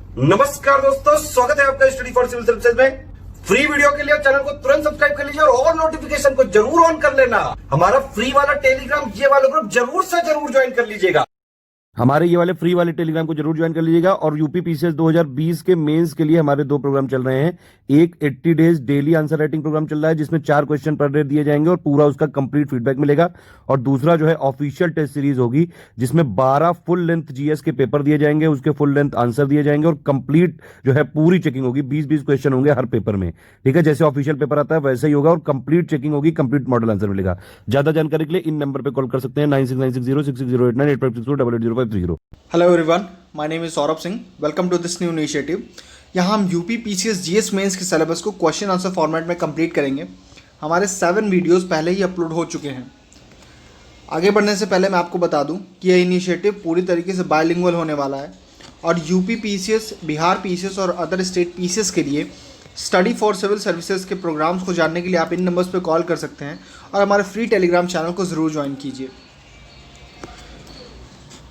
नमस्कार दोस्तों, स्वागत है आपका स्टडी फॉर सिविल सर्विसेज में। फ्री वीडियो के लिए चैनल को तुरंत सब्सक्राइब कर लीजिए और नोटिफिकेशन को जरूर ऑन कर लेना। हमारा फ्री वाला टेलीग्राम ये वाला ग्रुप जरूर से जरूर ज्वाइन कर लीजिएगा। हमारे ये वाले फ्री वाले टेलीग्राम को जरूर ज्वाइन कर लीजिएगा। और यूपी पीसीएस 2020 के मेंस के लिए हमारे 2 प्रोग्राम चल रहे हैं। एक 80 days daily answer writing programme चल रहा है जिसमें 4 क्वेश्चन पर डे दिए जाएंगे और पूरा उसका कंप्लीट फीडबैक मिलेगा। और दूसरा जो है ऑफिशियल टेस्ट सीरीज होगी जिसमें 12 फुल लेंथ जीएस के पेपर दिए जाएंगे, उसके फुल लेंथ आंसर दिए जाएंगे और कंप्लीट जो है पूरी चेकिंग होगी। 20-20 क्वेश्चन होंगे हर पेपर में, ठीक है। जैसे ऑफिशियल पेपर आता है वैसे ही होगा और कंप्लीट चेकिंग होगी, कंप्लीट मॉडल आंसर मिलेगा। ज्यादा जानकारी के लिए इन नंबर पर कॉल कर सकते हैं 9696066089 8562008530। Hello everyone, my name is Saurabh Singh. Welcome to this new initiative. यहाँ हम यूपी पीसीएस जीएस मेंस के सिलेबस को क्वेश्चन आंसर फॉर्मेट में कंप्लीट करेंगे। हमारे 7 वीडियोस पहले ही अपलोड हो चुके हैं। आगे बढ़ने से पहले मैं आपको बता दूं कि यह इनिशिएटिव पूरी तरीके से बायलिंगुअल होने वाला है और यूपी पीसीएस, बिहार पीसीएस और अदर स्टेट पीसीएस के लिए स्टडी फॉर सिविल सर्विसेज के प्रोग्राम्स को जानने के लिए आप इन नंबर्स पर कॉल कर सकते हैं और हमारे फ्री टेलीग्राम चैनल को ज़रूर ज्वाइन कीजिए।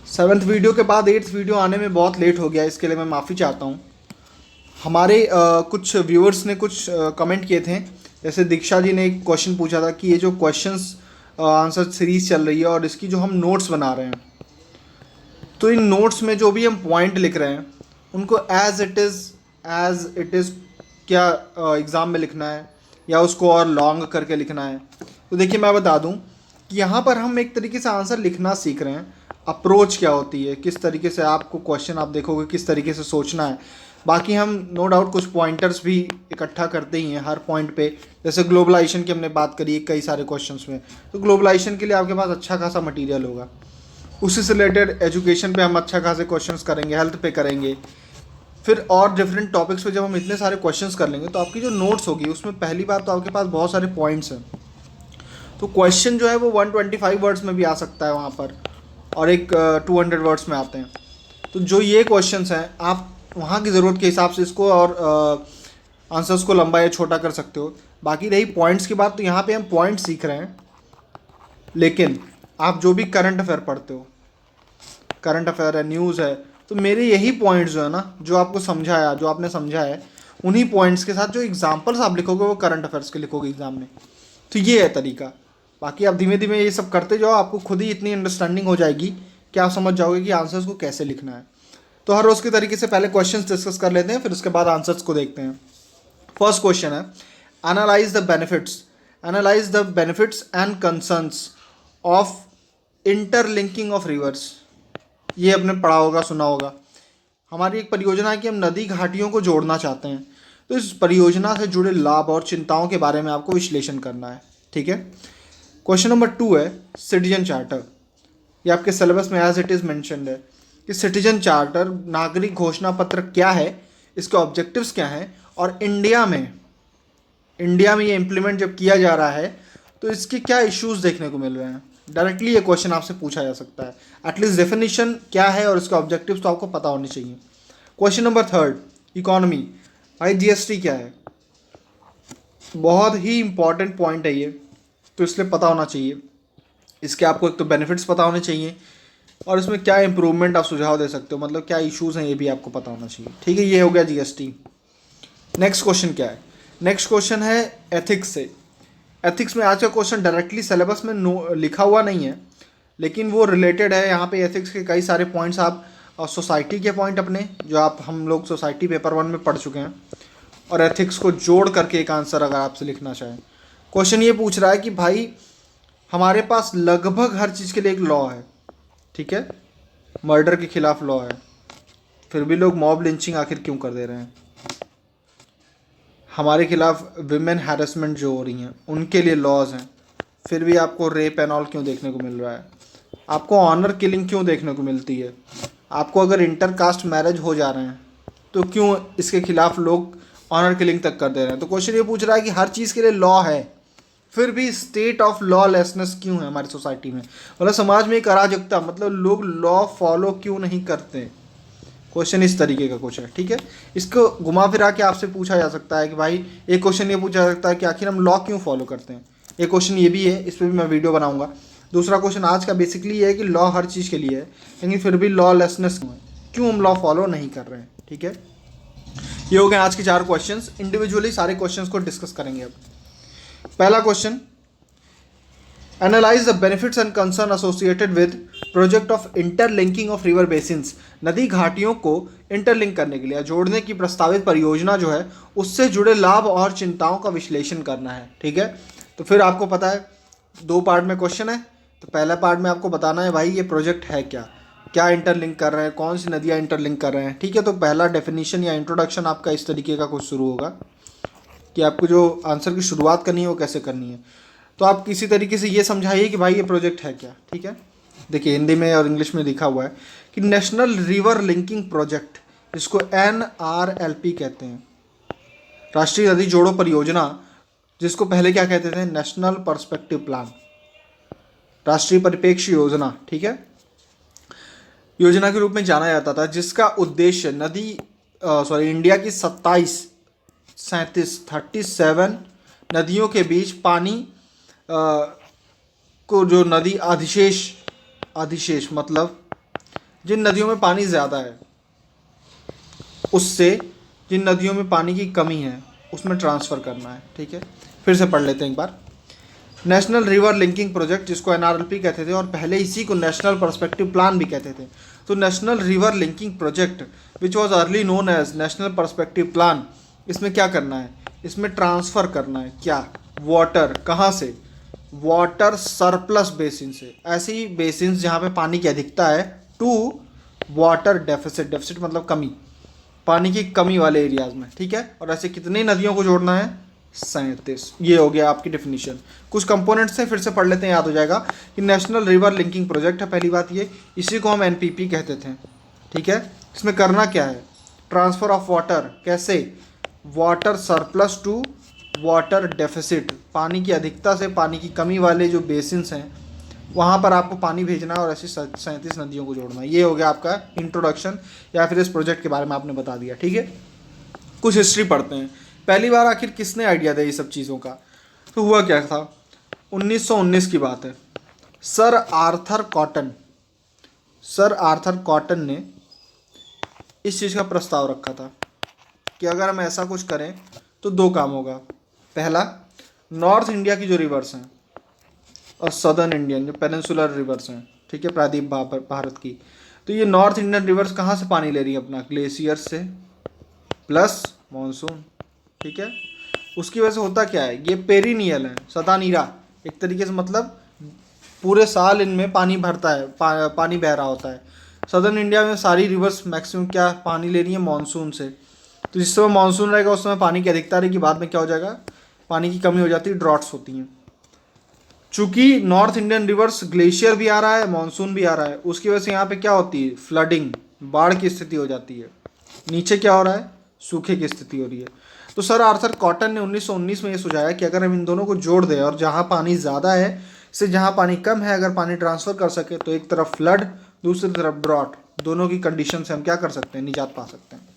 7th वीडियो के बाद 8th वीडियो आने में बहुत लेट हो गया, इसके लिए मैं माफ़ी चाहता हूँ। हमारे कुछ व्यूअर्स ने कुछ कमेंट किए थे। जैसे दीक्षा जी ने एक क्वेश्चन पूछा था कि ये जो क्वेश्चंस आंसर सीरीज़ चल रही है और इसकी जो हम नोट्स बना रहे हैं, तो इन नोट्स में जो भी हम पॉइंट लिख रहे हैं उनको एज इट इज़ क्या एग्ज़ाम में लिखना है या उसको और लॉन्ग करके लिखना है। तो देखिए, मैं बता दूँ कि यहाँ पर हम एक तरीके से आंसर लिखना सीख रहे हैं। अप्रोच क्या होती है, किस तरीके से आपको क्वेश्चन आप देखोगे, किस तरीके से सोचना है। बाकी हम नो डाउट कुछ पॉइंटर्स भी इकट्ठा करते ही हैं हर पॉइंट पे। जैसे ग्लोबलाइजेशन की हमने बात करी है कई सारे क्वेश्चंस में, तो ग्लोबलाइजेशन के लिए आपके पास अच्छा खासा मटेरियल होगा। उसी से रिलेटेड एजुकेशन पे हम अच्छा खासे क्वेश्चंस करेंगे, हेल्थ पे करेंगे। फिर और डिफरेंट टॉपिक्स पे जब हम इतने सारे क्वेश्चंस कर लेंगे तो आपकी जो नोट्स होगी उसमें पहली बात तो आपके पास बहुत सारे पॉइंट्स हैं। तो क्वेश्चन जो है वो 125 वर्ड्स में भी आ सकता है वहाँ पर, और एक 200 वर्ड्स में आते हैं। तो जो ये क्वेश्चंस हैं आप वहाँ की ज़रूरत के हिसाब से इसको और आंसर्स को लंबा या छोटा कर सकते हो। बाकी रही पॉइंट्स की बात, तो यहाँ पे हम पॉइंट्स सीख रहे हैं, लेकिन आप जो भी करंट अफेयर पढ़ते हो, करंट अफेयर है, न्यूज़ है, तो मेरे यही पॉइंट्स जो है ना, जो आपको समझाया, जो आपने समझा है, उन्हीं पॉइंट्स के साथ जो एग्जाम्पल्स आप लिखोगे वो करंट अफेयर्स के लिखोगे एग्ज़ाम में। तो ये है तरीका। बाकी आप धीमे धीमे ये सब करते जाओ, आपको खुद ही इतनी अंडरस्टैंडिंग हो जाएगी कि आप समझ जाओगे कि आंसर्स को कैसे लिखना है। तो हर रोज़ के तरीके से पहले क्वेश्चंस डिस्कस कर लेते हैं, फिर उसके बाद आंसर्स को देखते हैं। फर्स्ट क्वेश्चन है, analyse the benefits and concerns of interlinking of reverse. ये आपने पढ़ा होगा, सुना होगा। हमारी एक परियोजना है कि हम नदी घाटियों को जोड़ना चाहते हैं, तो इस परियोजना से जुड़े लाभ और चिंताओं के बारे में आपको विश्लेषण करना है, ठीक है। क्वेश्चन नंबर 2 है सिटीजन चार्टर। ये आपके सिलेबस में एज इट इज़ मेंशन्ड है कि सिटीजन चार्टर, नागरिक घोषणा पत्र क्या है, इसके ऑब्जेक्टिव्स क्या हैं, और इंडिया में ये इम्प्लीमेंट जब किया जा रहा है तो इसके क्या इश्यूज देखने को मिल रहे हैं। डायरेक्टली ये क्वेश्चन आपसे पूछा जा सकता है। एटलीस्ट डेफिनेशन क्या है और इसके ऑब्जेक्टिव्स तो आपको पता होने चाहिए। Question number 3, economy. भाई जीएसटी क्या है, बहुत ही इंपॉर्टेंट पॉइंट है ये, तो इसलिए पता होना चाहिए। इसके आपको एक तो बेनिफिट्स पता होने चाहिए और इसमें क्या इंप्रूवमेंट आप सुझाव दे सकते हो, मतलब क्या इश्यूज़ हैं ये भी आपको पता होना चाहिए, ठीक है। ये हो गया जीएसटी। नेक्स्ट क्वेश्चन क्या है, नेक्स्ट क्वेश्चन है एथिक्स से। एथिक्स में आज का क्वेश्चन डायरेक्टली सिलेबस में लिखा हुआ नहीं है, लेकिन वो रिलेटेड है। यहाँ पे एथिक्स के कई सारे पॉइंट्स आप सोसाइटी के पॉइंट अपने, जो आप हम लोग सोसाइटी पेपर 1 में पढ़ चुके हैं, और एथिक्स को जोड़ करके एक आंसर अगर आपसे लिखना चाहें। क्वेश्चन ये पूछ रहा है कि भाई हमारे पास लगभग हर चीज़ के लिए एक लॉ है, ठीक है। मर्डर के खिलाफ लॉ है, फिर भी लोग मॉब लिंचिंग आखिर क्यों कर दे रहे हैं। हमारे खिलाफ विमेन हैरेसमेंट जो हो रही हैं उनके लिए लॉज हैं, फिर भी आपको रेप एंड ऑल क्यों देखने को मिल रहा है। आपको ऑनर किलिंग क्यों देखने को मिलती है। आपको अगर इंटर कास्ट मैरिज हो जा रहे हैं तो क्यों इसके खिलाफ लोग ऑनर किलिंग तक कर दे रहे हैं। तो क्वेश्चन ये पूछ रहा है कि हर चीज़ के लिए लॉ है, फिर भी स्टेट ऑफ लॉलेसनेस क्यों है हमारी सोसाइटी में। मतलब समाज में एक अराजकता, मतलब लोग लॉ फॉलो क्यों नहीं करते। क्वेश्चन इस तरीके का कुछ है, ठीक है। इसको घुमा फिरा के आपसे पूछा जा सकता है कि भाई, एक क्वेश्चन ये पूछा जा सकता है कि आखिर हम लॉ क्यों फॉलो करते हैं। एक क्वेश्चन ये भी है, इस पर भी मैं वीडियो बनाऊंगा। दूसरा क्वेश्चन आज का बेसिकली ये है कि लॉ हर चीज़ के लिए है, लेकिन फिर भी लॉलेसनेस क्यों है, क्यों हम लॉ फॉलो नहीं कर रहे हैं। ठीक है, ये हो गए आज के 4 क्वेश्चंस। इंडिविजुअली सारे क्वेश्चंस को डिस्कस करेंगे। अब पहला question, analyse the benefits and concern associated with project of interlinking of river basins. नदी घाटियों को इंटरलिंक करने के लिए जोड़ने की प्रस्तावित परियोजना जो है उससे जुड़े लाभ और चिंताओं का विश्लेषण करना है। ठीक है, तो फिर आपको पता है 2 पार्ट में क्वेश्चन है। तो पहला पार्ट में आपको बताना है भाई ये प्रोजेक्ट है क्या, क्या इंटरलिंक कर रहे हैं, कौन सी नदियाँ इंटरलिंक कर रहे हैं। ठीक है, तो पहला डेफिनेशन या इंट्रोडक्शन आपका इस तरीके का कुछ शुरू होगा कि आपको जो आंसर की शुरुआत करनी है वो कैसे करनी है। तो आप किसी तरीके से ये समझाइए कि भाई ये प्रोजेक्ट है क्या। ठीक है, देखिए हिंदी में और इंग्लिश में लिखा हुआ है कि नेशनल रिवर लिंकिंग प्रोजेक्ट, जिसको NRLP कहते हैं, राष्ट्रीय नदी जोड़ो परियोजना, जिसको पहले क्या कहते थे, नेशनल पर्सपेक्टिव प्लान, राष्ट्रीय परिप्रेक्ष्य योजना। ठीक है, योजना के रूप में जाना जाता था, जिसका उद्देश्य इंडिया की 37 नदियों के बीच पानी को, जो नदी अधिशेष मतलब जिन नदियों में पानी ज़्यादा है उससे जिन नदियों में पानी की कमी है उसमें ट्रांसफ़र करना है। ठीक है, फिर से पढ़ लेते हैं एक बार। नेशनल रिवर लिंकिंग प्रोजेक्ट, जिसको NRLP कहते थे और पहले इसी को नेशनल पर्सपेक्टिव प्लान भी कहते थे। तो national river linking project which was early known as national perspective plan, इसमें क्या करना है, इसमें ट्रांसफ़र करना है क्या, वाटर, कहाँ से, वाटर सरप्लस बेसिन से, ऐसी बेसिन जहाँ पे पानी की अधिकता है, टू वाटर डेफिसिट, डेफिसिट मतलब कमी, पानी की कमी वाले एरियाज में। ठीक है, और ऐसे कितनी नदियों को जोड़ना है, 37। ये हो गया आपकी डेफिनेशन। कुछ कंपोनेंट्स से फिर से पढ़ लेते हैं, याद हो जाएगा कि नेशनल रिवर लिंकिंग प्रोजेक्ट है। पहली बात ये, इसी को हम NPP कहते थे। ठीक है, इसमें करना क्या है, ट्रांसफ़र ऑफ वाटर, कैसे, water surplus to water deficit, पानी की अधिकता से पानी की कमी वाले जो बेसिन्स हैं वहाँ पर आपको पानी भेजना है और ऐसी 37 नदियों को जोड़ना है। ये हो गया आपका इंट्रोडक्शन, या फिर इस प्रोजेक्ट के बारे में आपने बता दिया। ठीक है, कुछ हिस्ट्री पढ़ते हैं। पहली बार आखिर किसने आइडिया दिया ये सब चीज़ों का, तो हुआ क्या था, 1919 की बात है। सर आर्थर कॉटन ने इस चीज़ का प्रस्ताव रखा था कि अगर हम ऐसा कुछ करें तो 2 काम होगा। पहला, नॉर्थ इंडिया की जो रिवर्स हैं और सदर्न इंडियन जो पेनिनसुलर रिवर्स हैं, ठीक है, प्रायद्वीप भारत की, तो ये नॉर्थ इंडियन रिवर्स कहाँ से पानी ले रही है, अपना ग्लेशियर से प्लस मानसून। ठीक है, उसकी वजह से होता क्या है, ये पेरिनियल है, सदा नीरा एक तरीके से, मतलब पूरे साल इनमें पानी भरता है, पानी बह रहा होता है। सदर्न इंडिया में सारी रिवर्स मैक्सिमम क्या पानी ले रही है, मानसून से। तो जिस समय मानसून रहेगा उस समय पानी की अधिकता रहेगी, बाद में क्या हो जाएगा, पानी की कमी हो जाती है, ड्रॉट्स होती हैं। चूँकि नॉर्थ इंडियन रिवर्स ग्लेशियर भी आ रहा है, मानसून भी आ रहा है, उसकी वजह से यहाँ पे क्या होती है, फ्लडिंग, बाढ़ की स्थिति हो जाती है। नीचे क्या हो रहा है, सूखे की स्थिति हो रही है। तो सर आर्थर कॉटन ने 1919 में ये सुझाया कि अगर हम इन दोनों को जोड़ दें और जहाँ पानी ज़्यादा है से जहाँ पानी कम है अगर पानी ट्रांसफ़र कर सके तो एक तरफ फ्लड, दूसरी तरफ ड्रॉट, दोनों की कंडीशन से हम क्या कर सकते हैं, निजात पा सकते हैं।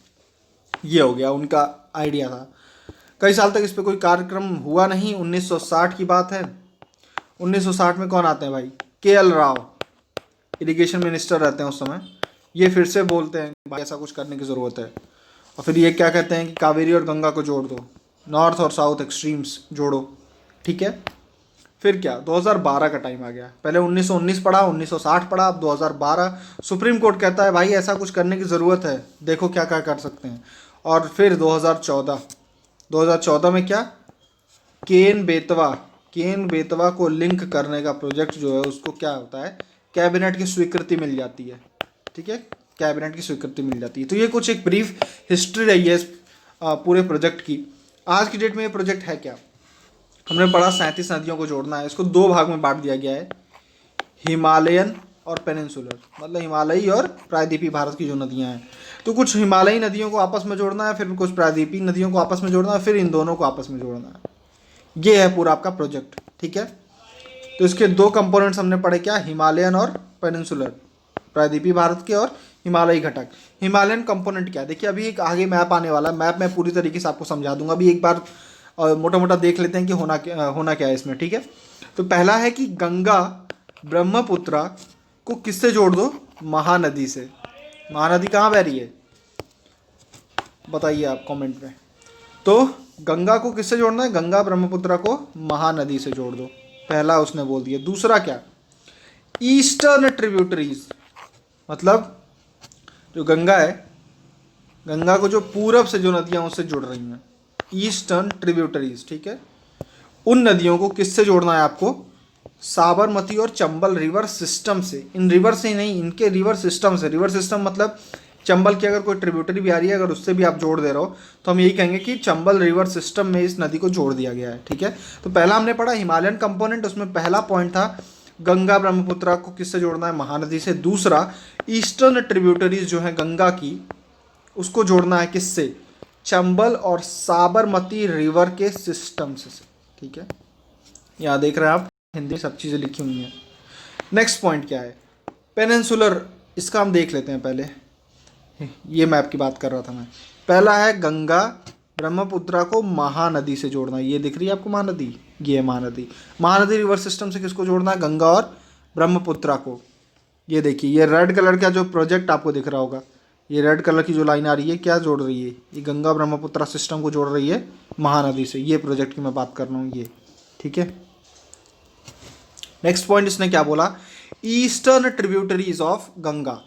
ये हो गया उनका आइडिया था। कई साल तक इस पर कोई कार्यक्रम हुआ नहीं। 1960 की बात है। 1960 में कौन आते हैं भाई, KL राव, इरिगेशन मिनिस्टर रहते हैं उस समय। ये फिर से बोलते हैं भाई ऐसा कुछ करने की ज़रूरत है, और फिर ये क्या कहते हैं कि कावेरी और गंगा को जोड़ दो, नॉर्थ और साउथ एक्सट्रीम्स जोड़ो। ठीक है, फिर क्या, 2012 का टाइम आ गया। पहले 1919 पढ़ा, 1960 पढ़ा, अब 2012 सुप्रीम कोर्ट कहता है भाई ऐसा कुछ करने की ज़रूरत है, देखो क्या क्या कर सकते हैं। और फिर 2014 में क्या, केन बेतवा को लिंक करने का प्रोजेक्ट जो है उसको क्या होता है, कैबिनेट की स्वीकृति मिल जाती है। ठीक है, कैबिनेट की स्वीकृति मिल जाती है। तो ये कुछ एक ब्रीफ हिस्ट्री रही है इस पूरे प्रोजेक्ट की। आज की डेट में ये प्रोजेक्ट है क्या, हमने पढ़ा 37 नदियों को जोड़ना है। इसको 2 भाग में बांट दिया गया है, हिमालयन और पेनिनसुलर, मतलब हिमालयी और प्रायद्वीपीय भारत की जो नदियाँ हैं। तो कुछ हिमालयी नदियों को आपस में जोड़ना है, फिर कुछ प्रायद्वीपीय नदियों को आपस में जोड़ना है, फिर इन दोनों को आपस में जोड़ना है। ये है पूरा आपका प्रोजेक्ट। ठीक है, तो इसके 2 कंपोनेंट्स हमने पढ़े क्या, हिमालयन और पेनिनसुलर, प्रायद्वीपीय भारत के और हिमालयी घटक। हिमालयन कंपोनेंट क्या है, देखिए अभी एक आगे मैप आने वाला है, मैप मैं पूरी तरीके से आपको समझा दूंगा। अभी एक बार मोटा मोटा देख लेते हैं कि होना क्या है इसमें। ठीक है, तो पहला है कि गंगा ब्रह्मपुत्रा को किससे जोड़ दो, महानदी से। महानदी कहाँ बह रही है, बताइए आप कमेंट में। तो गंगा को किससे जोड़ना है? गंगा ब्रह्मपुत्र को महानदी से जोड़ दो, पहला उसने बोल दिया। दूसरा क्या? ईस्टर्न ट्रिब्यूटरीज, मतलब जो गंगा है, गंगा को जो पूरब से जो नदियां उससे जुड़ रही हैं, ईस्टर्न ट्रिब्यूटरीज, ठीक है। उन नदियों को किससे जोड़ना है आपको? साबरमती और चंबल रिवर सिस्टम से। इन रिवर से ही नहीं, इनके रिवर सिस्टम से। रिवर सिस्टम मतलब चंबल की अगर कोई ट्रिब्यूटरी भी आ रही है, अगर उससे भी आप जोड़ दे रहे हो, तो हम यही कहेंगे कि चंबल रिवर सिस्टम में इस नदी को जोड़ दिया गया है, ठीक है। तो पहला हमने पढ़ा हिमालयन कंपोनेंट, उसमें पहला पॉइंट था गंगा ब्रह्मपुत्र को किससे जोड़ना है? महानदी से। दूसरा, ईस्टर्न ट्रिब्यूटरीज जो है गंगा की, उसको जोड़ना है किससे? चंबल और साबरमती रिवर के सिस्टम से, ठीक है। यहाँ देख रहे हैं आप, हिंदी में सब चीज़ें लिखी हुई हैं। नेक्स्ट पॉइंट क्या है? पेनिनसुलर, इसका हम देख लेते हैं पहले। ये मैप की बात कर रहा था मैं। पहला है गंगा ब्रह्मपुत्र को महानदी से जोड़ना। ये दिख रही है आपको महानदी, ये है महानदी। महानदी रिवर सिस्टम से किसको जोड़ना है? गंगा और ब्रह्मपुत्र को। ये देखिए, ये रेड कलर का जो प्रोजेक्ट आपको दिख रहा होगा, ये रेड कलर की जो लाइन आ रही है, क्या जोड़ रही है? ये गंगा ब्रह्मपुत्र सिस्टम को जोड़ रही है महानदी से। ये प्रोजेक्ट की मैं बात कर रहा हूँ, ये, ठीक है। नेक्स्ट पॉइंट इसने क्या बोला? ईस्टर्न ट्रिब्यूटरीज ऑफ गंगा,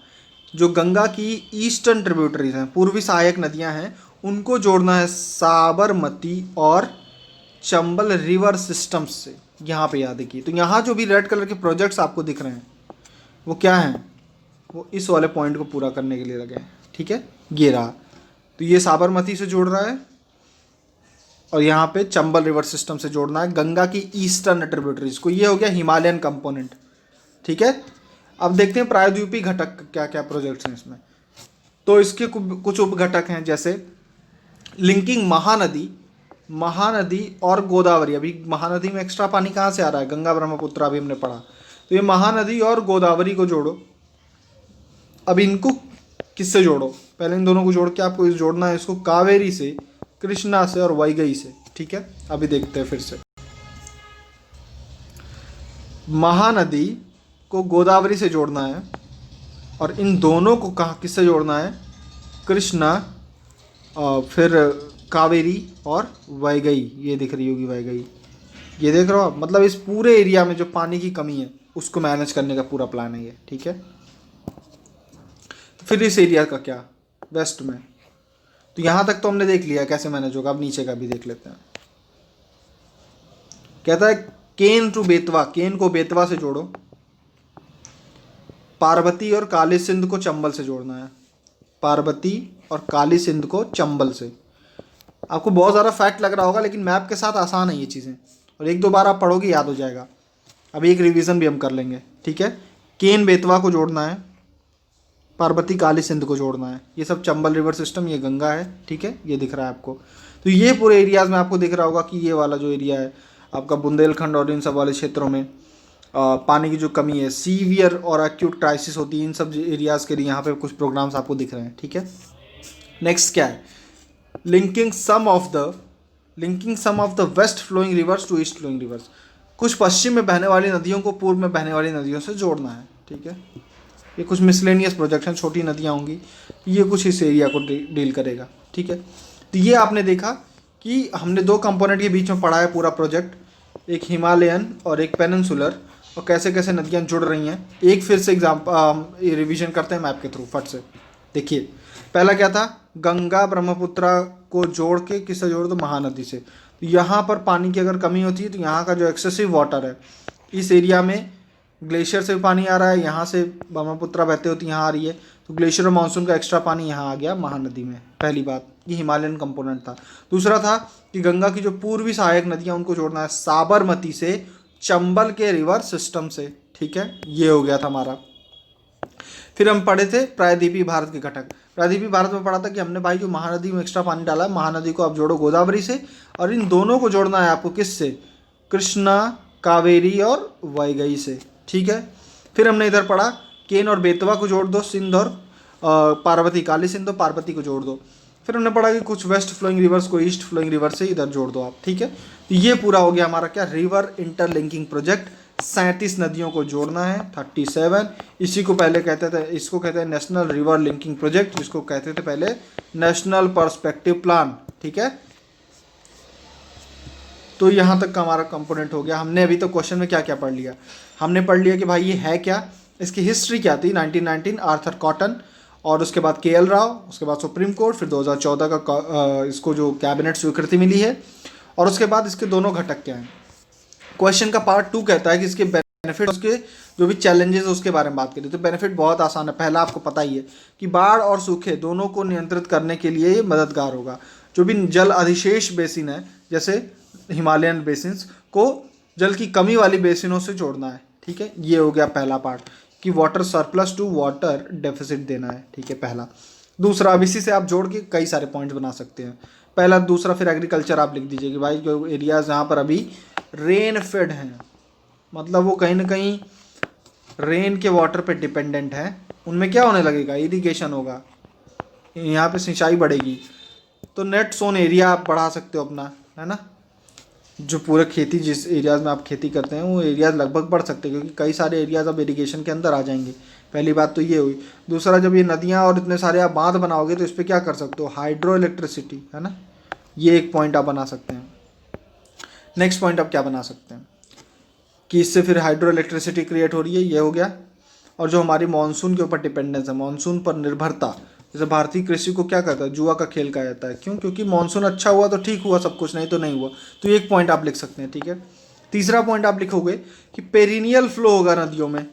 जो गंगा की ईस्टर्न ट्रिब्यूटरीज हैं, पूर्वी सहायक नदियां हैं, उनको जोड़ना है साबरमती और चंबल रिवर सिस्टम से। यहाँ पे याद रखिए। तो यहाँ जो भी रेड कलर के प्रोजेक्ट्स आपको दिख रहे हैं, वो क्या हैं? वो इस वाले पॉइंट को पूरा करने के लिए लगे हैं, ठीक है। ये रहा, तो ये साबरमती से जोड़ रहा है, और यहाँ पे चंबल रिवर सिस्टम से जोड़ना है गंगा की ईस्टर्न ट्रिब्यूटरीज को। ये हो गया हिमालयन कंपोनेंट, ठीक है। अब देखते हैं प्रायद्वीपीय घटक क्या क्या प्रोजेक्ट्स हैं इसमें। तो इसके कुछ उप घटक हैं, जैसे लिंकिंग महानदी और गोदावरी। अभी महानदी में एक्स्ट्रा पानी कहाँ से आ रहा है? गंगा ब्रह्मपुत्र अभी हमने पढ़ा। तो ये महानदी और गोदावरी को जोड़ो। अब इनको किससे जोड़ो? पहले इन दोनों को जोड़ के आपको इस जोड़ना है इसको कावेरी से, कृष्णा से और वैगई से, ठीक है। अभी देखते हैं फिर से। महानदी को गोदावरी से जोड़ना है, और इन दोनों को कहाँ किससे जोड़ना है? कृष्णा, फिर कावेरी और वैगई। ये दिख रही होगी वैगई, ये देख रहे हो आप। मतलब इस पूरे एरिया में जो पानी की कमी है उसको मैनेज करने का पूरा प्लान है ये, ठीक है। तो फिर इस एरिया का क्या? वेस्ट में। तो यहाँ तक तो हमने देख लिया कैसे मैनेज होगा। अब नीचे का भी देख लेते हैं। कहता है केन टू बेतवा, केन को बेतवा से जोड़ो। पार्वती और काली सिंध को चंबल से जोड़ना है, पार्वती और काली सिंध को चंबल से। आपको बहुत ज़्यादा फैक्ट लग रहा होगा, लेकिन मैप के साथ आसान है ये चीज़ें, और एक दो बार आप पढ़ोगे याद हो जाएगा। अभी एक रिवीजन भी हम कर लेंगे, ठीक है। केन बेतवा को जोड़ना है, पार्वती काली सिंध को जोड़ना है। ये सब चंबल रिवर सिस्टम, ये गंगा है, ठीक है। ये दिख रहा है आपको। तो ये पूरे एरियाज़ में आपको दिख रहा होगा कि ये वाला जो एरिया है आपका बुंदेलखंड और इन सब वाले क्षेत्रों में पानी की जो कमी है, सीवियर और एक्यूट क्राइसिस होती है, इन सब एरियाज़ के लिए यहाँ पे कुछ प्रोग्राम्स आपको दिख रहे हैं, ठीक है। नेक्स्ट क्या है? Linking some of the west flowing rivers to east flowing rivers. कुछ पश्चिम में बहने वाली नदियों को पूर्व में बहने वाली नदियों से जोड़ना है, ठीक है। ये कुछ मिसलेनियस प्रोजेक्ट हैं, छोटी नदियाँ होंगी, ये कुछ इस एरिया को डील करेगा, ठीक है। तो ये आपने देखा कि हमने दो कंपोनेंट के बीच में पढ़ा है पूरा प्रोजेक्ट, एक हिमालयन और एक पेनिनसुलर, और कैसे कैसे नदियाँ जुड़ रही हैं। एक फिर से रिवीजन करते हैं मैप के थ्रू फट से। देखिए पहला क्या था? गंगा ब्रह्मपुत्र को जोड़ के किससे जोड़ दो? महानदी से। तो यहाँ पर पानी की अगर कमी होती है तो यहाँ का जो एक्सेसिव वाटर है, इस एरिया में ग्लेशियर से भी पानी आ रहा है, यहाँ से ब्रह्मपुत्र बहते होती यहाँ आ रही है, तो ग्लेशियर और मानसून का एक्स्ट्रा पानी यहाँ आ गया महानदी में। पहली बात, ये हिमालयन कंपोनेंट था। दूसरा था कि गंगा की जो पूर्वी सहायक नदियाँ उनको जोड़ना है साबरमती से चंबल के रिवर सिस्टम से, ठीक है। ये हो गया था हमारा। फिर हम पढ़े थे प्रायद्वीपीय भारत के घटक। प्रायद्वीपीय भारत में पढ़ा था कि हमने भाई जो महानदी में एक्स्ट्रा पानी डाला है, महानदी को आप जोड़ो गोदावरी से, और इन दोनों को जोड़ना है आपको किससे? कृष्णा, कावेरी और वैगई से, ठीक है। फिर हमने इधर पढ़ा केन और बेतवा को जोड़ दो, सिंध और पार्वती, काली सिंध और पार्वती को जोड़ दो। फिर हमने पढ़ा कि कुछ वेस्ट फ्लोइंग रिवर्स को ईस्ट फ्लोइंग रिवर से इधर जोड़ दो आप, ठीक है। तो ये पूरा हो गया हमारा क्या? रिवर इंटरलिंकिंग प्रोजेक्ट 37 नदियों को जोड़ना है, 37। इसी को पहले कहते थे, इसको कहते हैं नेशनल रिवर लिंकिंग प्रोजेक्ट, जिसको कहते थे पहले नेशनल पर्सपेक्टिव प्लान, ठीक है। तो यहाँ तक का हमारा कंपोनेंट हो गया। हमने अभी तो क्वेश्चन में क्या क्या पढ़ लिया, हमने पढ़ लिया कि भाई ये है क्या, इसकी हिस्ट्री क्या थी, 1919 आर्थर कॉटन, और उसके बाद KL राव, उसके बाद सुप्रीम कोर्ट, फिर 2014 का इसको जो कैबिनेट स्वीकृति मिली है, और उसके बाद इसके दोनों घटक क्या हैं। क्वेश्चन का पार्ट 2 कहता है कि इसके बेनिफिट, उसके जो भी चैलेंजेस उसके बारे में बात करें। तो बेनिफिट बहुत आसान है, पहला आपको पता ही है कि बाढ़ और सूखे दोनों को नियंत्रित करने के लिए ये मददगार होगा। जो भी जल अधिशेष बेसिन है, जैसे हिमालयन बेसिन्स को जल की कमी वाली बेसिनों से जोड़ना है, ठीक है। ये हो गया पहला पार्ट कि water surplus to water deficit देना है, ठीक है, पहला। दूसरा, अब इसी से आप जोड़ के कई सारे पॉइंट्स बना सकते हैं, पहला दूसरा। फिर एग्रीकल्चर आप लिख दीजिए कि भाई जो एरियाज जहाँ पर अभी रेन फेड हैं, मतलब वो कहीं ना कहीं रेन के वाटर पे डिपेंडेंट है, उनमें क्या होने लगेगा, इरिगेशन होगा, यहाँ पे सिंचाई बढ़ेगी, तो नेट सोन एरिया आप बढ़ा सकते हो अपना, है ना। जो पूरे खेती, जिस एरियाज़ में आप खेती करते हैं वो एरियाज़ लगभग बढ़ सकते हैं, क्योंकि कई सारे एरियाज़ अब इरिगेशन के अंदर आ जाएंगे। पहली बात तो ये हुई। दूसरा, जब ये नदियाँ और इतने सारे आप बांध बनाओगे तो इस पर क्या कर सकते हो, हाइड्रो इलेक्ट्रिसिटी, है ना। ये एक पॉइंट आप बना सकते हैं। नेक्स्ट पॉइंट आप क्या बना सकते हैं कि इससे फिर हाइड्रो इलेक्ट्रिसिटी क्रिएट हो रही है, ये हो गया। और जो हमारी मानसून के ऊपर डिपेंडेंस है, मानसून पर निर्भरता, जैसे भारतीय कृषि को क्या कहता है, जुआ का खेल कहा जाता है। क्यों? क्योंकि मानसून अच्छा हुआ तो ठीक हुआ सब कुछ, नहीं तो नहीं हुआ। तो एक पॉइंट आप लिख सकते हैं, ठीक है। तीसरा पॉइंट आप लिखोगे कि पेरिनियल फ्लो होगा नदियों में,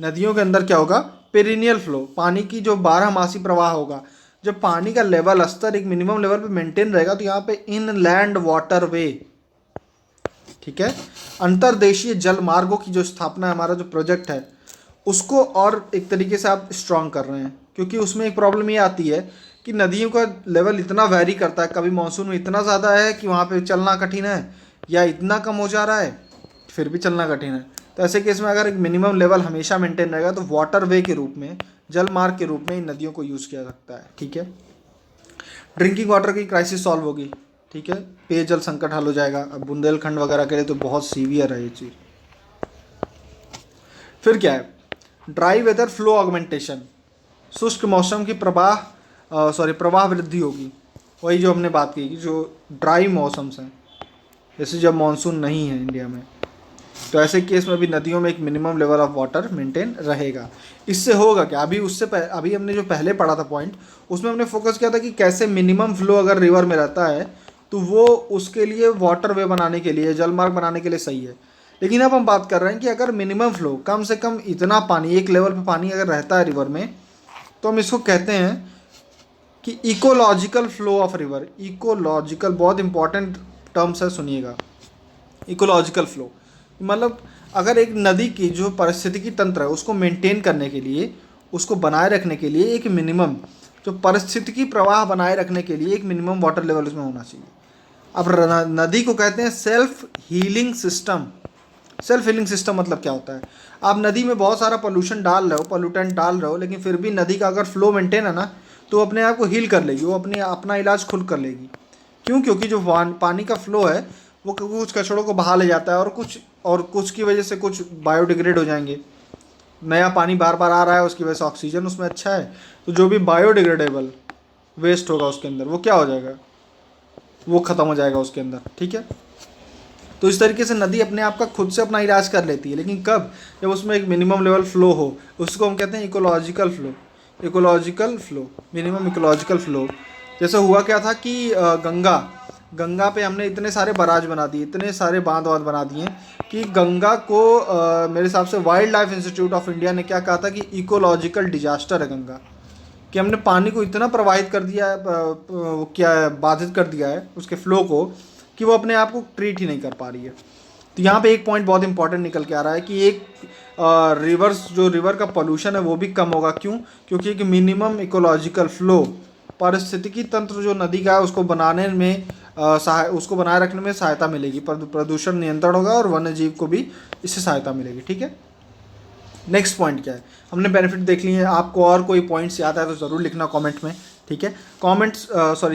नदियों के अंदर क्या होगा, पेरिनियल फ्लो, पानी की जो 12 मासी प्रवाह होगा। जब पानी का लेवल, स्तर एक मिनिमम लेवल पे मेंटेन रहेगा तो यहाँ पे इनलैंड वाटरवे, ठीक है, अंतर्देशीय जल मार्गों की जो स्थापना, हमारा जो प्रोजेक्ट है उसको और एक तरीके से आप स्ट्रॉन्ग कर रहे हैं। क्योंकि उसमें एक प्रॉब्लम ये आती है कि नदियों का लेवल इतना वैरी करता है, कभी मानसून में इतना ज़्यादा है कि वहाँ पे चलना कठिन है, या इतना कम हो जा रहा है फिर भी चलना कठिन है। तो ऐसे केस में अगर एक मिनिमम लेवल हमेशा मेंटेन रहेगा तो वाटर वे के रूप में, जल मार्ग के रूप में इन नदियों को यूज़ किया सकता है, ठीक है। ड्रिंकिंग वाटर की क्राइसिस सॉल्व होगी, ठीक है, पेयजल संकट हल हो जाएगा। अब बुंदेलखंड वगैरह के लिए तो बहुत सीवियर है ये चीज़। फिर क्या है, ड्राई वेदर फ्लो ऑगमेंटेशन, शुष्क मौसम की प्रवाह वृद्धि होगी। वही जो हमने बात की कि जो ड्राई मौसम्स हैं, जैसे जब मानसून नहीं है इंडिया में, तो ऐसे केस में भी नदियों में एक minimum level of water maintain रहेगा। इससे होगा क्या, अभी हमने जो पहले पढ़ा था पॉइंट, उसमें हमने फोकस किया था कि कैसे मिनिमम फ्लो अगर रिवर में रहता है तो वो उसके लिए वाटर वे बनाने के लिए, जलमार्ग बनाने के लिए सही है। लेकिन अब हम बात कर रहे हैं कि अगर मिनिमम फ्लो, कम से कम इतना पानी, एक लेवल पे पानी अगर रहता है रिवर में, तो हम इसको कहते हैं कि ecological flow of river. Ecological बहुत इंपॉर्टेंट टर्म्स है, सुनिएगा। इकोलॉजिकल फ्लो मतलब अगर एक नदी की जो पारिस्थितिकी तंत्र है उसको मेंटेन करने के लिए, उसको बनाए रखने के लिए एक मिनिमम, जो पारिस्थितिकी प्रवाह बनाए रखने के लिए एक मिनिमम वाटर लेवल उसमें होना चाहिए। अब नदी को कहते हैं self healing system. Self healing system मतलब क्या होता है, आप नदी में बहुत सारा पोल्यूशन डाल रहे हो, पोल्यूटेंट डाल रहे हो, लेकिन फिर भी नदी का अगर फ्लो मेंटेन है ना, तो अपने आप को हील कर लेगी, वो अपना इलाज खुद कर लेगी। क्यों? क्योंकि जो पानी का फ्लो है वो कुछ कचड़ों को बहा ले जाता है, और कुछ की वजह से कुछ बायोडिग्रेड हो जाएंगे। नया पानी बार बार आ रहा है, उसकी वजह से ऑक्सीजन उसमें अच्छा है, तो जो भी बायोडिग्रेडेबल वेस्ट होगा उसके अंदर वो क्या हो जाएगा, वो ख़त्म हो जाएगा उसके अंदर, ठीक है। तो इस तरीके से नदी अपने आप का खुद से अपना इलाज कर लेती है, लेकिन कब, जब उसमें एक मिनिमम लेवल फ्लो हो, उसको हम कहते हैं ecological flow. Ecological flow, minimum ecological flow. जैसे हुआ क्या था कि गंगा पे हमने इतने सारे बराज बना दिए, इतने सारे बांध बना दिए कि गंगा को मेरे हिसाब से wild life institute of India ने क्या कहा था कि इकोलॉजिकल डिजास्टर है गंगा, कि हमने पानी को इतना प्रवाहित कर दिया है, बाधित कर दिया है उसके फ्लो को, कि वो अपने आप को ट्रीट ही नहीं कर पा रही है। तो यहाँ पे एक पॉइंट बहुत इंपॉर्टेंट निकल के आ रहा है कि एक रिवर का पोल्यूशन है वो भी कम होगा। क्यों? क्योंकि एक मिनिमम इकोलॉजिकल फ्लो, पारिस्थितिकी तंत्र जो नदी का है उसको उसको बनाए रखने में सहायता मिलेगी, प्रदूषण नियंत्रण होगा और वन्य जीव को भी इससे सहायता मिलेगी, ठीक है। नेक्स्ट पॉइंट क्या है, हमने बेनिफिट देख लिए हैं। आपको और कोई पॉइंट्स याद है तो ज़रूर लिखना कमेंट में, ठीक है।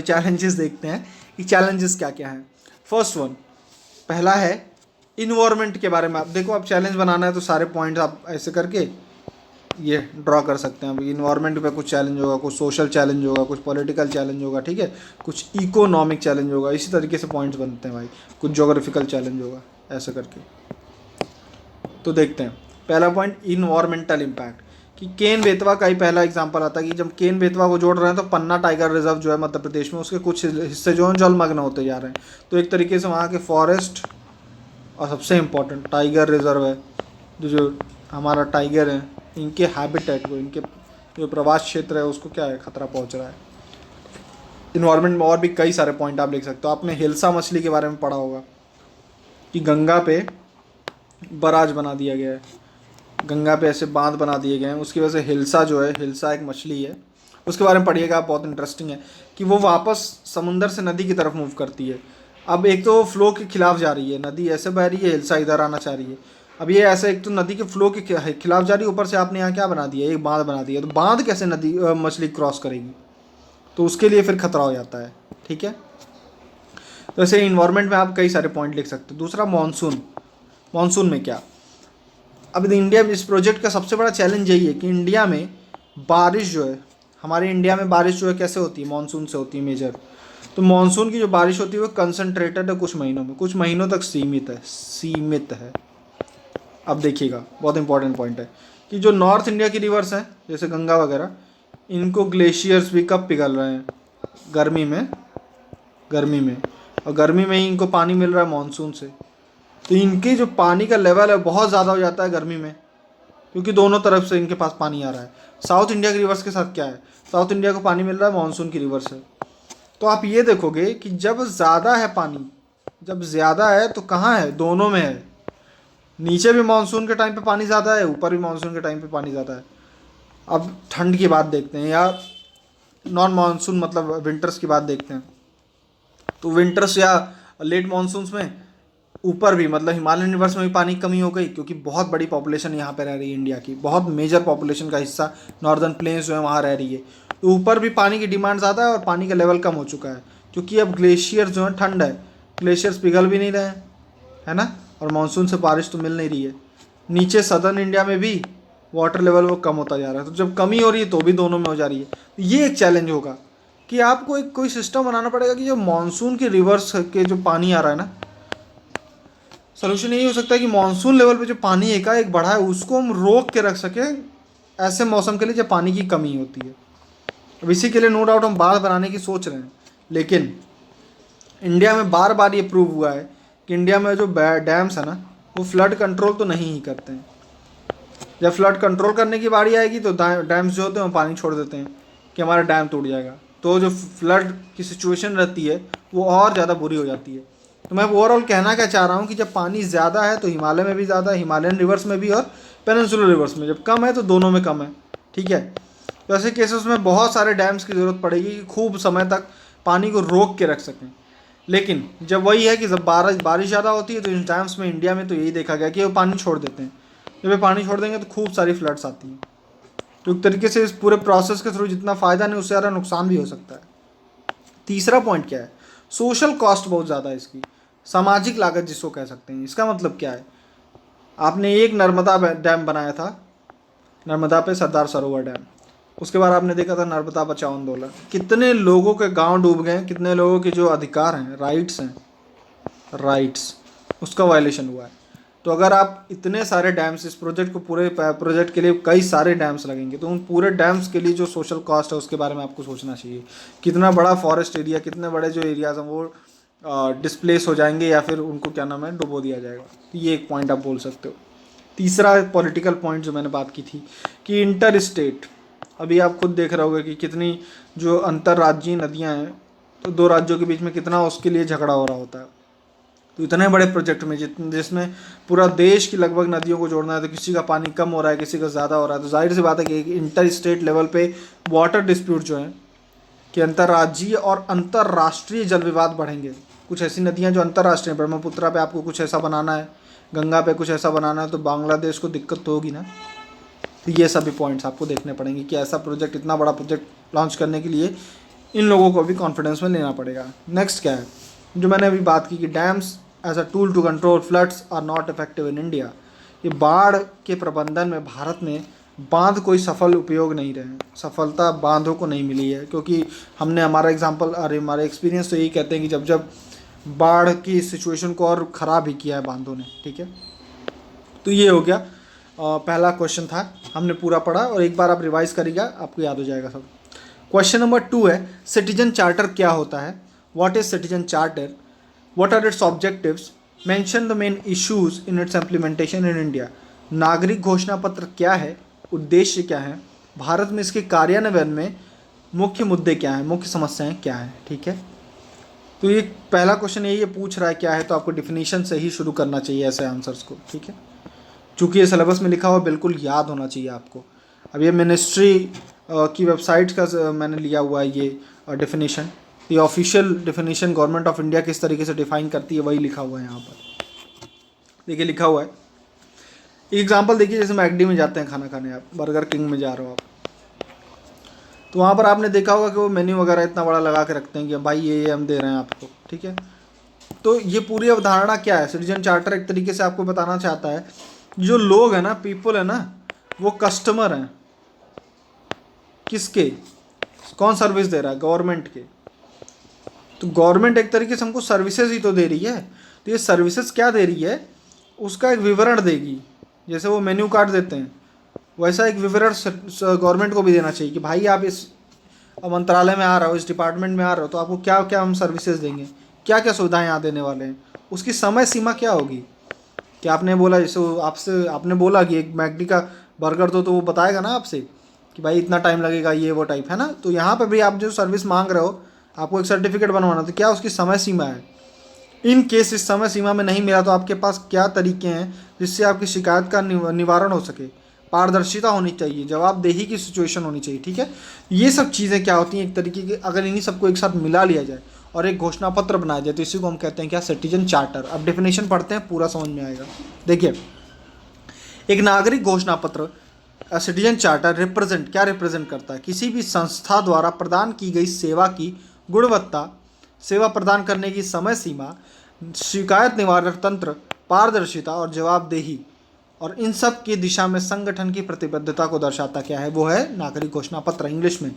चैलेंजेस देखते हैं कि चैलेंजेस क्या क्या हैं। फर्स्ट वन, पहला है इन्वायरमेंट के बारे में आप देखो, आप चैलेंज बनाना है तो सारे पॉइंट्स आप ऐसे करके ये ड्रॉ कर सकते हैं। अभी इन्वायरमेंट पे कुछ चैलेंज होगा, कुछ सोशल चैलेंज होगा, कुछ पॉलिटिकल चैलेंज होगा, ठीक है, कुछ इकोनॉमिक चैलेंज होगा, इसी तरीके से पॉइंट्स बनते हैं भाई, कुछ ज्योग्राफिकल चैलेंज होगा, ऐसे करके। तो देखते हैं पहला पॉइंट, इन्वायरमेंटल इम्पैक्ट, कि केन बेतवा का ही पहला एग्जांपल आता है कि जब केन बेतवा को जोड़ रहे हैं तो पन्ना टाइगर रिजर्व जो है मध्य प्रदेश में, उसके कुछ हिस्से जो हैं जलमग्न होते जा रहे हैं। तो एक तरीके से वहाँ के फॉरेस्ट और सबसे इम्पोर्टेंट टाइगर रिजर्व है, जो हमारा टाइगर है, इनके हैबिटेट को, इनके जो प्रवास क्षेत्र है उसको क्या है, खतरा पहुँच रहा है। इन्वायरमेंट में और भी कई सारे पॉइंट आप लिख सकते हो। आपने हिल्सा मछली के बारे में पढ़ा होगा कि गंगा पे बराज बना दिया गया है, गंगा पे ऐसे बांध बना दिए गए हैं, उसकी वजह से हिल्सा जो है, हिल्सा एक मछली है, उसके बारे में पढ़िएगा आप, बहुत इंटरेस्टिंग है कि वो वापस समुंदर से नदी की तरफ मूव करती है। अब एक तो फ्लो के खिलाफ जा रही है, नदी ऐसे बह रही है, हिल्सा इधर आना चाह रही है। अब ये ऐसे एक तो नदी के फ्लो के खिलाफ जा रही है, ऊपर से आपने यहाँ क्या बना दिया, एक बांध बना दिया, तो बांध कैसे नदी मछली क्रॉस करेगी, तो उसके लिए फिर खतरा हो जाता है, ठीक है। तो ऐसे इन्वायरमेंट में आप कई सारे पॉइंट लिख सकते हो। दूसरा मानसून, मानसून में क्या, अब इंडिया में इस प्रोजेक्ट का सबसे बड़ा चैलेंज यही है कि इंडिया में बारिश जो है, हमारे इंडिया में बारिश जो है कैसे होती है, मानसून से होती है मेजर। तो मानसून की जो बारिश होती है वो कंसंट्रेटेड है कुछ महीनों में, कुछ महीनों तक सीमित है। अब देखिएगा बहुत इंपॉर्टेंट पॉइंट है कि जो नॉर्थ इंडिया की रिवर्स हैं जैसे गंगा वगैरह, इनको ग्लेशियर्स भी कब पिघल रहे हैं, गर्मी में, और गर्मी में ही इनको पानी मिल रहा है मानसून से। तो इनके जो पानी का लेवल है बहुत ज़्यादा हो जाता है गर्मी में, क्योंकि दोनों तरफ से इनके पास पानी आ रहा है। साउथ इंडिया की रिवर्स के साथ क्या है, साउथ इंडिया को पानी मिल रहा है मानसून की रिवर्स से। तो आप ये देखोगे कि जब ज़्यादा है पानी, जब ज़्यादा है तो कहाँ है, दोनों में है, नीचे भी मानसून के टाइम पे पानी ज़्यादा है, ऊपर भी मानसून के टाइम पे पानी ज़्यादा है। अब ठंड की बात देखते हैं, या नॉन मानसून मतलब विंटर्स की बात देखते हैं। तो विंटर्स या लेट मानसून्स में ऊपर भी मतलब हिमालयन रिवर्स में भी पानी की कमी हो गई, क्योंकि बहुत बड़ी पॉपुलेशन यहाँ पे रह रही है, इंडिया की बहुत मेजर पॉपुलेशन का हिस्सा नॉर्दर्न प्लेन्स जो है वहाँ रह रही है। तो ऊपर भी पानी की डिमांड ज़्यादा है और पानी का लेवल कम हो चुका है, क्योंकि अब ग्लेशियर जो है, ठंड है, ग्लेशियर्स पिघल भी नहीं रहे हैं, है ना, और मानसून से बारिश तो मिल नहीं रही है। नीचे सदर्न इंडिया में भी वाटर लेवल वो कम होता जा रहा है, तो जब कमी हो रही है तो भी दोनों में हो जा रही है। तो ये एक चैलेंज होगा कि आपको एक कोई सिस्टम बनाना पड़ेगा कि जो मानसून के रिवर्स के जो पानी आ रहा है ना, सोल्यूशन यही हो सकता है कि मानसून लेवल पे जो पानी एकाएक बढ़ा है उसको हम रोक के रख सकें ऐसे मौसम के लिए जब पानी की कमी होती है। अब इसी के लिए नो डाउट हम बांध बनाने की सोच रहे हैं, लेकिन इंडिया में बार बार ये प्रूव हुआ है कि इंडिया में जो डैम्स है ना वो फ्लड कंट्रोल तो नहीं ही करते हैं। जब फ्लड कंट्रोल करने की बारी आएगी तो डैम्स जो होते हैं वो पानी छोड़ देते हैं कि हमारा डैम टूट जाएगा, तो जो फ्लड की सिचुएशन रहती है वो और ज़्यादा बुरी हो जाती है। तो मैं ओवरऑल कहना क्या चाह रहा हूँ कि जब पानी ज़्यादा है तो हिमालय में भी ज़्यादा, हिमालयन रिवर्स में भी और पेनिनसुलर रिवर्स में, जब कम है तो दोनों में कम है, ठीक है। तो ऐसे केसेस में बहुत सारे डैम्स की ज़रूरत पड़ेगी कि खूब समय तक पानी को रोक के रख सकें। लेकिन जब वही है कि जब बारिश ज़्यादा होती है तो इन डैम्स में, इंडिया में तो यही देखा गया कि वो पानी छोड़ देते हैं। जब ये पानी छोड़ देंगे तो खूब सारी फ्लड्स आती हैं। तो एक तरीके से इस पूरे प्रोसेस के थ्रू जितना फ़ायदा नहीं उससे ज़्यादा नुकसान भी हो सकता है। तीसरा पॉइंट क्या है, सोशल कॉस्ट बहुत ज़्यादा है इसकी, सामाजिक लागत जिसको कह सकते हैं। इसका मतलब क्या है, आपने एक नर्मदा डैम बनाया था, नर्मदा पे सरदार सरोवर डैम, उसके बाद आपने देखा था नर्मदा बचाओ आंदोलन, कितने लोगों के गांव डूब गए, कितने लोगों के जो अधिकार हैं, राइट्स उसका वायलेशन हुआ है। तो अगर आप इतने सारे डैम्स, इस प्रोजेक्ट को, पूरे प्रोजेक्ट के लिए कई सारे डैम्स लगेंगे, तो उन पूरे डैम्स के लिए जो सोशल कॉस्ट है उसके बारे में आपको सोचना चाहिए। कितना बड़ा फॉरेस्ट एरिया, कितने बड़े जो एरियाज हैं वो डिस्प्लेस हो जाएंगे या फिर उनको क्या नाम है, डुबो दिया जाएगा। तो ये एक पॉइंट आप बोल सकते हो। तीसरा पॉलिटिकल पॉइंट जो मैंने बात की थी कि इंटर स्टेट, अभी आप खुद देख रहे होगे कि कितनी जो अंतर्राज्यीय नदियाँ हैं, तो दो राज्यों के बीच में कितना उसके लिए झगड़ा हो रहा होता है। तो इतने बड़े प्रोजेक्ट में जिसमें पूरा देश की लगभग नदियों को जोड़ना है, तो किसी का पानी कम हो रहा है, किसी का ज़्यादा हो रहा है, तो जाहिर सी बात है कि इंटर स्टेट लेवल पे वाटर डिस्प्यूट जो है कि अंतर्राज्यीय और अंतर्राष्ट्रीय जल विवाद बढ़ेंगे। कुछ ऐसी नदियाँ जो अंतर्राष्ट्रीय, ब्रह्मपुत्रा पे आपको कुछ ऐसा बनाना है, गंगा पे कुछ ऐसा बनाना है, तो बांग्लादेश को दिक्कत तो होगी ना। तो ये सभी पॉइंट्स आपको देखने पड़ेंगे कि ऐसा प्रोजेक्ट, इतना बड़ा प्रोजेक्ट लॉन्च करने के लिए इन लोगों को भी कॉन्फिडेंस में लेना पड़ेगा। नेक्स्ट क्या है जो मैंने अभी बात की कि dams as a tool to control floods are not effective in India. ये बाढ़ के प्रबंधन में भारत में बांध कोई सफल उपयोग नहीं रहे, सफलता बांधों को नहीं मिली है, क्योंकि हमने हमारा एग्जाम्पल और हमारे एक्सपीरियंस तो यही कहते हैं कि जब जब बाढ़ की सिचुएशन को और ख़राब ही किया है बांधों ने। ठीक है, तो ये हो गया पहला क्वेश्चन था, हमने पूरा पढ़ा और एक बार आप रिवाइज करिएगा, आपको याद हो जाएगा सब। क्वेश्चन नंबर 2 है सिटीजन चार्टर क्या होता है, what is citizen charter, what are its objectives, mention the main issues in its implementation in India. नागरिक घोषणा पत्र क्या है, उद्देश्य क्या है, भारत में इसके कार्यान्वयन में मुख्य मुद्दे क्या हैं, मुख्य समस्याएं क्या हैं। ठीक है, तो ये पहला क्वेश्चन यही पूछ रहा है क्या है, तो आपको डिफिनीशन से ही शुरू करना चाहिए ऐसे आंसर्स को। ठीक है, चूँकि ये सिलेबस में लिखा हुआ बिल्कुल याद होना चाहिए आपको। अब ये मिनिस्ट्री की वेबसाइट का मैंने लिया हुआ है ये डेफिनेशन, ये official definition government of India किस तरीके से डिफाइन करती है वही लिखा हुआ है यहाँ पर। देखिए लिखा हुआ है, एक एग्जांपल देखिए, जैसे मैकडी में जाते हैं खाना खाने, आप बर्गर किंग में जा रहे हो आप, तो वहाँ पर आपने देखा होगा कि वो मेन्यू वगैरह इतना बड़ा लगा के रखते हैं कि भाई ये हम दे रहे हैं आपको। ठीक है, तो ये पूरी अवधारणा क्या है, सिटीजन चार्टर एक तरीके से आपको बताना चाहता है जो लोग हैं ना, पीपल है ना, वो कस्टमर हैं किसके, कौन सर्विस दे रहा है, गवर्नमेंट के। तो गवर्नमेंट एक तरीके से हमको सर्विसेज ही तो दे रही है, तो ये सर्विसेज क्या दे रही है उसका एक विवरण देगी। जैसे वो मेन्यू कार्ड देते हैं वैसा एक विवरण गवर्नमेंट को भी देना चाहिए कि भाई आप इस मंत्रालय में आ रहे हो, इस डिपार्टमेंट में आ रहे हो, तो आपको क्या क्या हम सर्विसेज देंगे, क्या क्या सुविधाएं यहाँ देने वाले हैं, उसकी समय सीमा क्या होगी। कि आपने बोला, जैसे आपसे आपने बोला कि एक मैकडी का बर्गर दो, तो वो बताएगा ना आपसे कि भाई इतना टाइम लगेगा, ये वो टाइप है ना। तो यहाँ पर भी आप जो सर्विस मांग रहे हो, आपको एक सर्टिफिकेट बनवाना, तो क्या उसकी समय सीमा है। इन केस इस समय सीमा में नहीं मिला तो आपके पास क्या तरीके हैं जिससे आपकी शिकायत का निवारण हो सके। पारदर्शिता होनी चाहिए, जवाबदेही की सिचुएशन होनी चाहिए। ठीक है, ये सब चीज़ें क्या होती हैं एक तरीके की, अगर इन्हीं सबको एक साथ मिला लिया जाए और एक घोषणा पत्र बनाया जाए तो इसी को हम कहते हैं क्या, सिटीजन चार्टर। अब डेफिनेशन पढ़ते हैं, पूरा समझ में आएगा। देखिए, एक नागरिक घोषणा पत्र सिटीजन चार्टर रिप्रेजेंट करता है किसी भी संस्था द्वारा प्रदान की गई सेवा की गुणवत्ता, सेवा प्रदान करने की समय सीमा, शिकायत निवारण तंत्र, पारदर्शिता और जवाबदेही, और इन सब की दिशा में संगठन की प्रतिबद्धता को दर्शाता क्या है, वो है नागरिक घोषणा पत्र इंग्लिश में।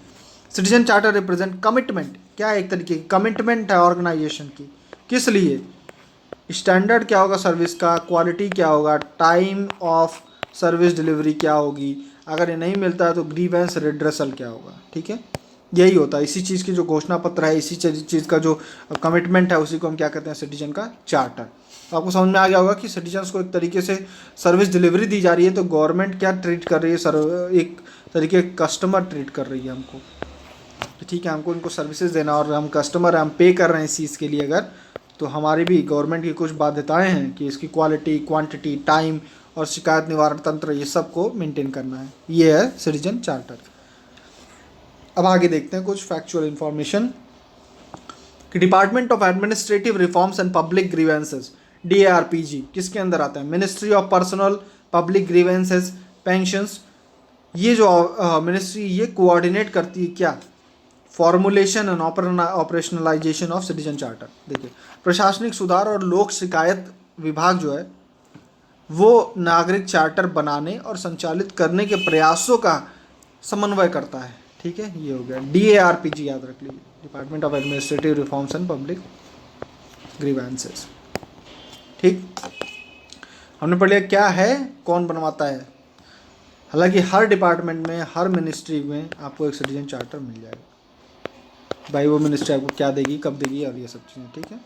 सिटीजन चार्टर रिप्रेजेंट कमिटमेंट, क्या है एक तरीके की कमिटमेंट है ऑर्गेनाइजेशन की, किस लिए, स्टैंडर्ड क्या होगा सर्विस का, क्वालिटी क्या होगा, टाइम ऑफ सर्विस डिलीवरी क्या होगी, अगर ये नहीं मिलता है तो ग्रीवेंस रिड्रेसल क्या होगा। ठीक है, यही होता है, इसी चीज़ की जो घोषणा पत्र है, इसी चीज़ का जो कमिटमेंट है, उसी को हम क्या कहते हैं, सिटीजन का चार्टर। तो आपको समझ में आ गया होगा कि सिटीजन्स को एक तरीके से सर्विस डिलीवरी दी जा रही है, तो गवर्नमेंट क्या ट्रीट कर रही है, एक तरीके कस्टमर ट्रीट कर रही है हमको। तो ठीक है, हमको इनको सर्विसेज देना और हम कस्टमर हैं, हम पे कर रहे हैं इस चीज़ के लिए, अगर तो हमारी भी गवर्नमेंट की कुछ बाध्यताएं हैं कि इसकी क्वालिटी, क्वांटिटी, टाइम और शिकायत निवारण तंत्र, ये सब को मेंटेन करना है। ये है सिटीजन चार्टर। अब आगे देखते हैं कुछ फैक्चुअल इंफॉर्मेशन कि department of administrative reforms and public grievances, DARPG किसके अंदर आता है, ministry of personnel public grievances pensions. ये जो मिनिस्ट्री ये कोऑर्डिनेट करती है क्या, formulation and operationalisation of citizen charter. देखिए, प्रशासनिक सुधार और लोक शिकायत विभाग जो है वो नागरिक चार्टर बनाने और संचालित करने के प्रयासों का समन्वय करता है। ठीक है, ये हो गया DARPG, याद रख लीजिए, department of administrative reforms and public grievances. ठीक, हमने पढ़ लिया क्या है, कौन बनवाता है। हालांकि हर डिपार्टमेंट में, हर मिनिस्ट्री में आपको एक सिटीजन चार्टर मिल जाएगा। भाई वो मिनिस्ट्री आपको क्या देगी, कब देगी, और ये सब चीज़ें। ठीक है,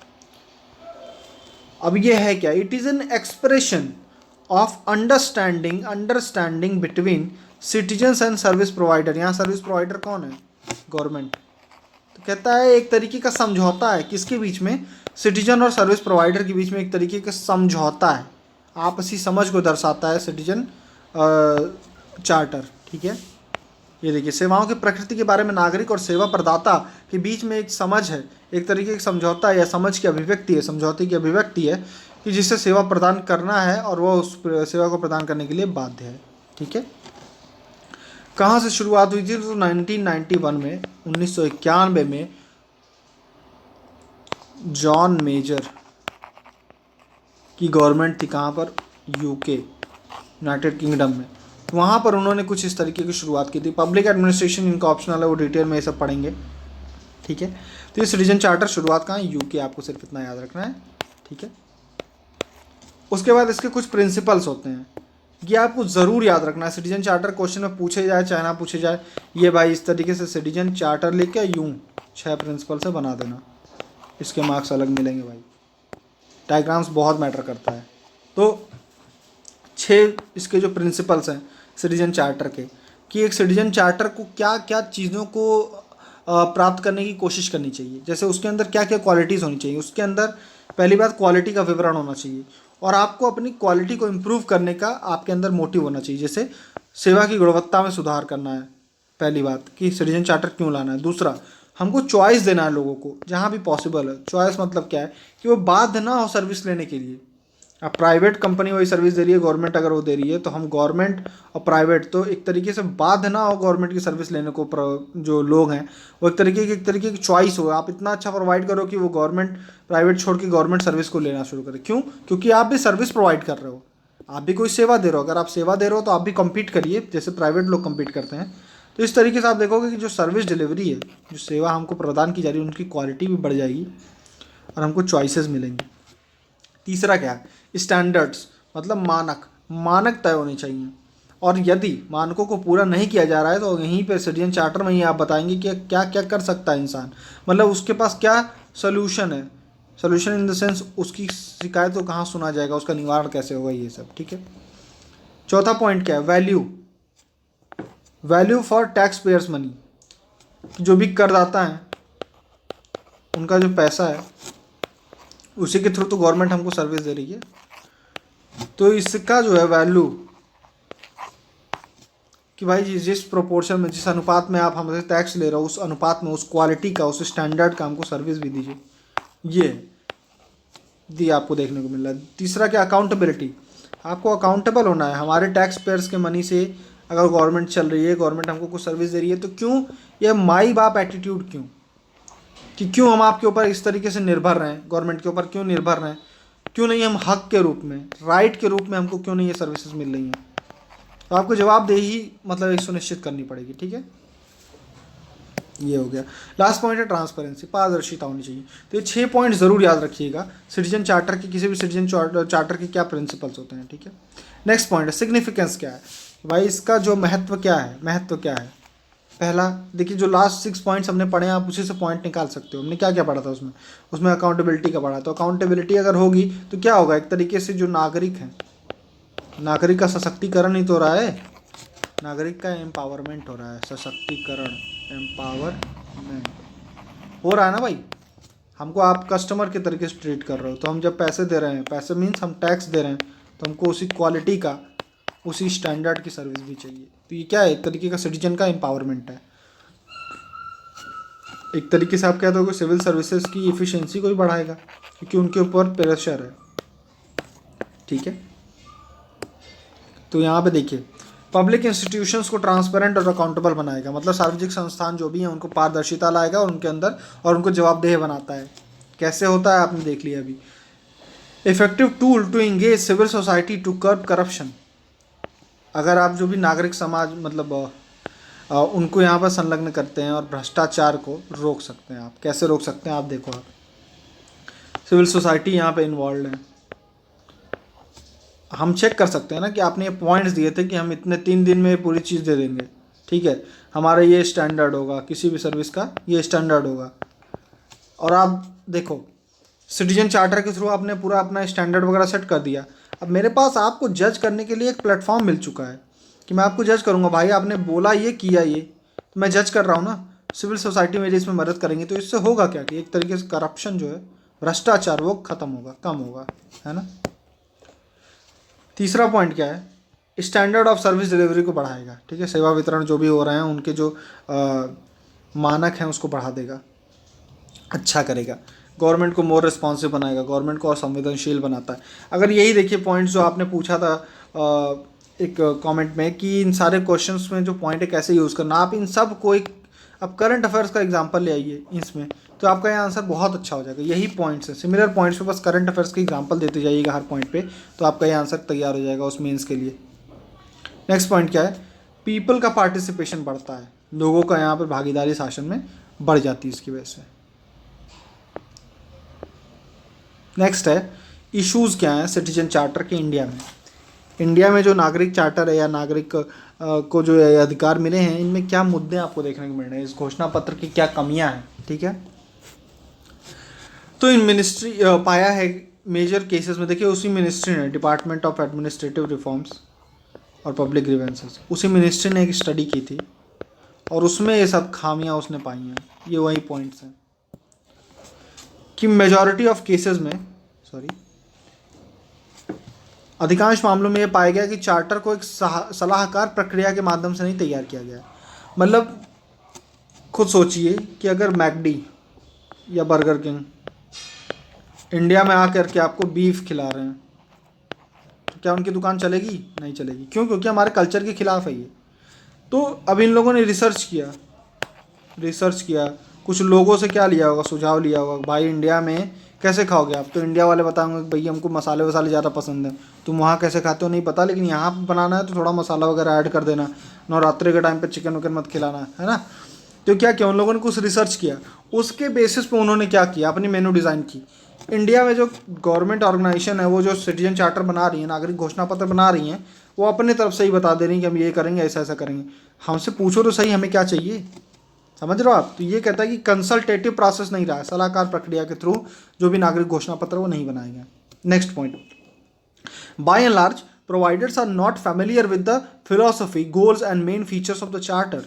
अब ये है क्या, it is an expression of understanding between citizens and service provider. यहाँ सर्विस प्रोवाइडर कौन है, गवर्नमेंट। तो कहता है एक तरीके का समझौता है किसके बीच में, सिटीजन और सर्विस प्रोवाइडर के बीच में एक तरीके का समझौता है, आपसी समझ को दर्शाता है सिटीजन चार्टर। ठीक है, ये देखिए, सेवाओं की प्रकृति के बारे में नागरिक और सेवा प्रदाता के बीच में एक समझ है, एक तरीके की समझौता या समझ की अभिव्यक्ति है, समझौते की अभिव्यक्ति है कि जिससे सेवा प्रदान करना है और वह उस सेवा को प्रदान करने के लिए बाध्य है। ठीक है, कहाँ से शुरुआत हुई थी, तो 1991 में, 1991 में जॉन मेजर की गवर्नमेंट थी कहाँ पर, यूके, यूनाइटेड किंगडम में। तो वहाँ पर उन्होंने कुछ इस तरीके की शुरुआत की थी। पब्लिक एडमिनिस्ट्रेशन इनका ऑप्शनल है, वो डिटेल में ये सब पढ़ेंगे, ठीक है। तो ये सिटीजन चार्टर शुरुआत कहाँ है, यूके, आपको सिर्फ इतना याद रखना है, ठीक है। उसके बाद इसके कुछ प्रिंसिपल्स होते हैं, ये आपको ज़रूर याद रखना है। सिटीजन चार्टर क्वेश्चन में पूछे जाए चाहे ना पूछे जाए, ये भाई इस तरीके से सिटीजन चार्टर लेके यूँ 6 प्रिंसिपल से बना देना, इसके मार्क्स अलग मिलेंगे भाई। डायग्राम्स बहुत मैटर करता है। तो 6 इसके जो प्रिंसिपल्स हैं सिटीजन चार्टर के, कि एक सिटीजन चार्टर को क्या क्या चीज़ों को प्राप्त करने की कोशिश करनी चाहिए। जैसे उसके अंदर क्या क्या क्वालिटीज़ होनी चाहिए। उसके अंदर पहली बात क्वालिटी का विवरण होना चाहिए, और आपको अपनी क्वालिटी को इम्प्रूव करने का आपके अंदर मोटिव होना चाहिए। जैसे सेवा की गुणवत्ता में सुधार करना है, पहली बात कि सिटीजन चार्टर क्यों लाना है। दूसरा, हमको चॉइस देना है लोगों को जहाँ भी पॉसिबल है। चॉइस मतलब क्या है कि वो बाध्य ना हो सर्विस लेने के लिए। अब प्राइवेट कंपनी वही सर्विस दे रही है, गवर्नमेंट अगर वो दे रही है, तो हम गवर्नमेंट और प्राइवेट तो एक तरीके से बाध्य ना हो गवर्नमेंट की सर्विस लेने को। जो लोग हैं वो एक तरीके की चॉइस हो, आप इतना अच्छा प्रोवाइड करो कि वो गवर्नमेंट प्राइवेट छोड़ के गवर्नमेंट सर्विस को लेना शुरू करें। क्यों? क्योंकि आप भी सर्विस प्रोवाइड कर रहे हो, आप भी कोई सेवा दे रहे हो। अगर आप सेवा दे रहे हो तो आप भी कम्पीट करिए जैसे प्राइवेट लोग कम्पीट करते हैं। तो इस तरीके से आप देखोगे कि जो सर्विस डिलीवरी है, जो सेवा हमको प्रदान की जा रही है, उनकी क्वालिटी भी बढ़ जाएगी और हमको चॉइसेस मिलेंगी। तीसरा क्या है, स्टैंडर्ड्स मतलब मानक तय होने चाहिए, और यदि मानकों को पूरा नहीं किया जा रहा है तो यहीं पर सिटीजन चार्टर में ही आप बताएंगे कि क्या क्या कर सकता है इंसान, मतलब उसके पास क्या सोल्यूशन है। सोल्यूशन इन द सेंस उसकी शिकायत को कहाँ सुना जाएगा, उसका निवारण कैसे होगा, ये सब, ठीक है। चौथा पॉइंट क्या है, value for tax payers money, जो भी करदाता है उनका जो पैसा है उसी के थ्रू तो गवर्नमेंट हमको सर्विस दे रही है, तो इसका जो है वैल्यू कि भाई जिस प्रोपोर्शन में, जिस अनुपात में आप हमसे टैक्स ले रहे हो, उस अनुपात में, उस क्वालिटी का, उस स्टैंडर्ड का हमको सर्विस भी दीजिए। ये आपको देखने को मिल रहा है। तीसरा क्या, अकाउंटेबिलिटी, आपको अकाउंटेबल होना है। हमारे टैक्स पेयर्स के मनी से अगर गवर्नमेंट चल रही है, गवर्नमेंट हमको कुछ सर्विस दे रही है, तो क्यों ये माई बाप एटीट्यूड, क्यों कि क्यों हम आपके ऊपर इस तरीके से निर्भर रहें, गवर्नमेंट के ऊपर क्यों निर्भर रहें, क्यों नहीं हम हक के रूप में, राइट के रूप में हमको क्यों नहीं ये सर्विसेज मिल रही हैं। तो आपको जवाबदेही मतलब एक सुनिश्चित करनी पड़ेगी, ठीक है। ये हो गया। लास्ट पॉइंट है ट्रांसपेरेंसी, पारदर्शिता होनी चाहिए। तो ये 6 पॉइंट ज़रूर याद रखिएगा सिटीजन चार्टर के, किसी भी सिटीजन चार्टर के क्या प्रिंसिपल्स होते हैं, ठीक है। नेक्स्ट पॉइंट है सिग्निफिकेंस, क्या है भाई इसका जो महत्व क्या है। पहला देखिए, जो लास्ट 6 पॉइंट्स हमने पढ़े हैं आप उसी से पॉइंट निकाल सकते हो। हमने क्या क्या पढ़ा था उसमें अकाउंटेबिलिटी का पढ़ा। तो अकाउंटेबिलिटी अगर होगी तो क्या होगा, एक तरीके से जो नागरिक हैं, नागरिक का सशक्तिकरण ही तो हो रहा है, नागरिक का एम्पावरमेंट हो रहा है, सशक्तिकरण, एम्पावरमेंट हो रहा है ना भाई। हमको आप कस्टमर के तरीके से ट्रीट कर रहे हो, तो हम जब पैसे दे रहे हैं, पैसे मीन्स हम टैक्स दे रहे हैं, तो हमको उसी क्वालिटी का, उसी स्टैंडर्ड की सर्विस भी चाहिए। तो ये क्या है, एक तरीके का सिटीजन का एम्पावरमेंट है। एक तरीके से आप कहते हो कि सिविल सर्विसेज की इफ़िशियंसी को भी बढ़ाएगा, क्योंकि उनके ऊपर प्रेशर है, ठीक है। तो यहाँ पे देखिए, पब्लिक इंस्टीट्यूशंस को ट्रांसपेरेंट और अकाउंटेबल बनाएगा, मतलब सार्वजनिक संस्थान जो भी हैं उनको पारदर्शिता लाएगा और उनके अंदर, और उनको जवाबदेह बनाता है। कैसे होता है आपने देख लिया अभी। Effective tool to engage civil society to curb corruption, अगर आप जो भी नागरिक समाज मतलब उनको यहाँ पर संलग्न करते हैं और भ्रष्टाचार को रोक सकते हैं। आप कैसे रोक सकते हैं, आप देखो, आप सिविल सोसाइटी यहाँ पे इन्वॉल्व है। हम चेक कर सकते हैं ना कि आपने ये पॉइंट्स दिए थे कि हम इतने 3 दिन में पूरी चीज़ दे देंगे, ठीक है, हमारा ये स्टैंडर्ड होगा, किसी भी सर्विस का ये स्टैंडर्ड होगा। और आप देखो सिटीजन चार्टर के थ्रू आपने पूरा अपना स्टैंडर्ड वगैरह सेट कर दिया। अब मेरे पास आपको जज करने के लिए एक प्लेटफॉर्म मिल चुका है कि मैं आपको जज करूँगा, भाई आपने बोला ये किया ये, तो मैं जज कर रहा हूँ ना। सिविल सोसाइटी मेरी इसमें मदद करेंगे, तो इससे होगा क्या कि एक तरीके से करप्शन जो है, भ्रष्टाचार, वो खत्म होगा, कम होगा, है ना। तीसरा पॉइंट क्या है, स्टैंडर्ड ऑफ सर्विस डिलीवरी को बढ़ाएगा, ठीक है। सेवा वितरण जो भी हो रहे हैं उनके जो मानक हैं उसको बढ़ा देगा, अच्छा करेगा, गवर्नमेंट को मोर रिस्पॉन्सिव बनाएगा, गवर्नमेंट को और संवेदनशील बनाता है। अगर यही देखिए पॉइंट्स जो आपने पूछा था एक कमेंट में कि इन सारे क्वेश्चंस में जो पॉइंट है कैसे यूज़ करना, आप इन सब को एक अब करंट अफेयर्स का एग्जांपल ले आइए इसमें, तो आपका ये आंसर बहुत अच्छा हो जाएगा। यही पॉइंट्स हैं, सिमिलर पॉइंट्स पे बस करंट अफेयर्स के एग्जांपल देते जाइएगा हर पॉइंट पे, तो आपका ये आंसर तैयार हो जाएगा उस मेंस के लिए। नेक्स्ट पॉइंट क्या है, पीपल का पार्टिसिपेशन बढ़ता है, लोगों का यहाँ पर भागीदारी शासन में बढ़ जाती है इसकी वजह से। नेक्स्ट है, इश्यूज़ क्या हैं सिटीजन चार्टर के इंडिया में। इंडिया में जो नागरिक चार्टर है या नागरिक को जो अधिकार मिले हैं, इनमें क्या मुद्दे आपको देखने को मिल रहे हैं, इस घोषणा पत्र की क्या कमियां हैं, ठीक है। तो इन मिनिस्ट्री पाया है मेजर केसेस में, देखिए उसी मिनिस्ट्री ने, डिपार्टमेंट ऑफ एडमिनिस्ट्रेटिव रिफॉर्म्स और पब्लिक ग्रीवेंसेस, उसी मिनिस्ट्री ने एक स्टडी की थी और उसमें ये सब खामियां उसने पाई हैं। ये वही पॉइंट्स हैं कि मेजॉरिटी ऑफ केसेस में, अधिकांश मामलों में ये पाया गया कि चार्टर को एक सलाहकार प्रक्रिया के माध्यम से नहीं तैयार किया गया। मतलब खुद सोचिए कि अगर मैकडी या बर्गर किंग इंडिया में आकर के आपको बीफ खिला रहे हैं, तो क्या उनकी दुकान चलेगी? नहीं चलेगी। क्यों? क्योंकि हमारे कल्चर के खिलाफ है ये। तो अब इन लोगों ने रिसर्च किया, कुछ लोगों से क्या लिया होगा, सुझाव लिया होगा, भाई इंडिया में कैसे खाओगे आप? तो इंडिया वाले बताएंगे भैया हमको मसाले वसाले ज़्यादा पसंद है, तुम वहाँ कैसे खाते हो नहीं पता, लेकिन यहाँ पे बनाना है तो थोड़ा मसाला वगैरह ऐड कर देना, नवरात्रि के टाइम पे चिकन विकन मत खिलाना, है ना। तो क्या किया उन लोगों ने, कुछ रिसर्च किया, उसके बेसिस पे उन्होंने क्या किया, अपनी मेनू डिज़ाइन की। इंडिया में जो गवर्नमेंट ऑर्गेनाइजेशन है, वो जो सिटीजन चार्टर बना रही है, नागरिक घोषणा पत्र बना रही हैं, वो अपनी तरफ से ही बता दे रही हैं कि हम ये करेंगे, ऐसा ऐसा करेंगे। हमसे पूछो तो सही हमें क्या चाहिए, समझ रहे हो आप। तो ये कहता है कि कंसल्टेटिव प्रोसेस नहीं रहा है, सलाहकार प्रक्रिया के थ्रू जो भी नागरिक घोषणा पत्र वो नहीं बनाए गए। Next point, by and large providers are not familiar with the philosophy, goals and main features of the charter.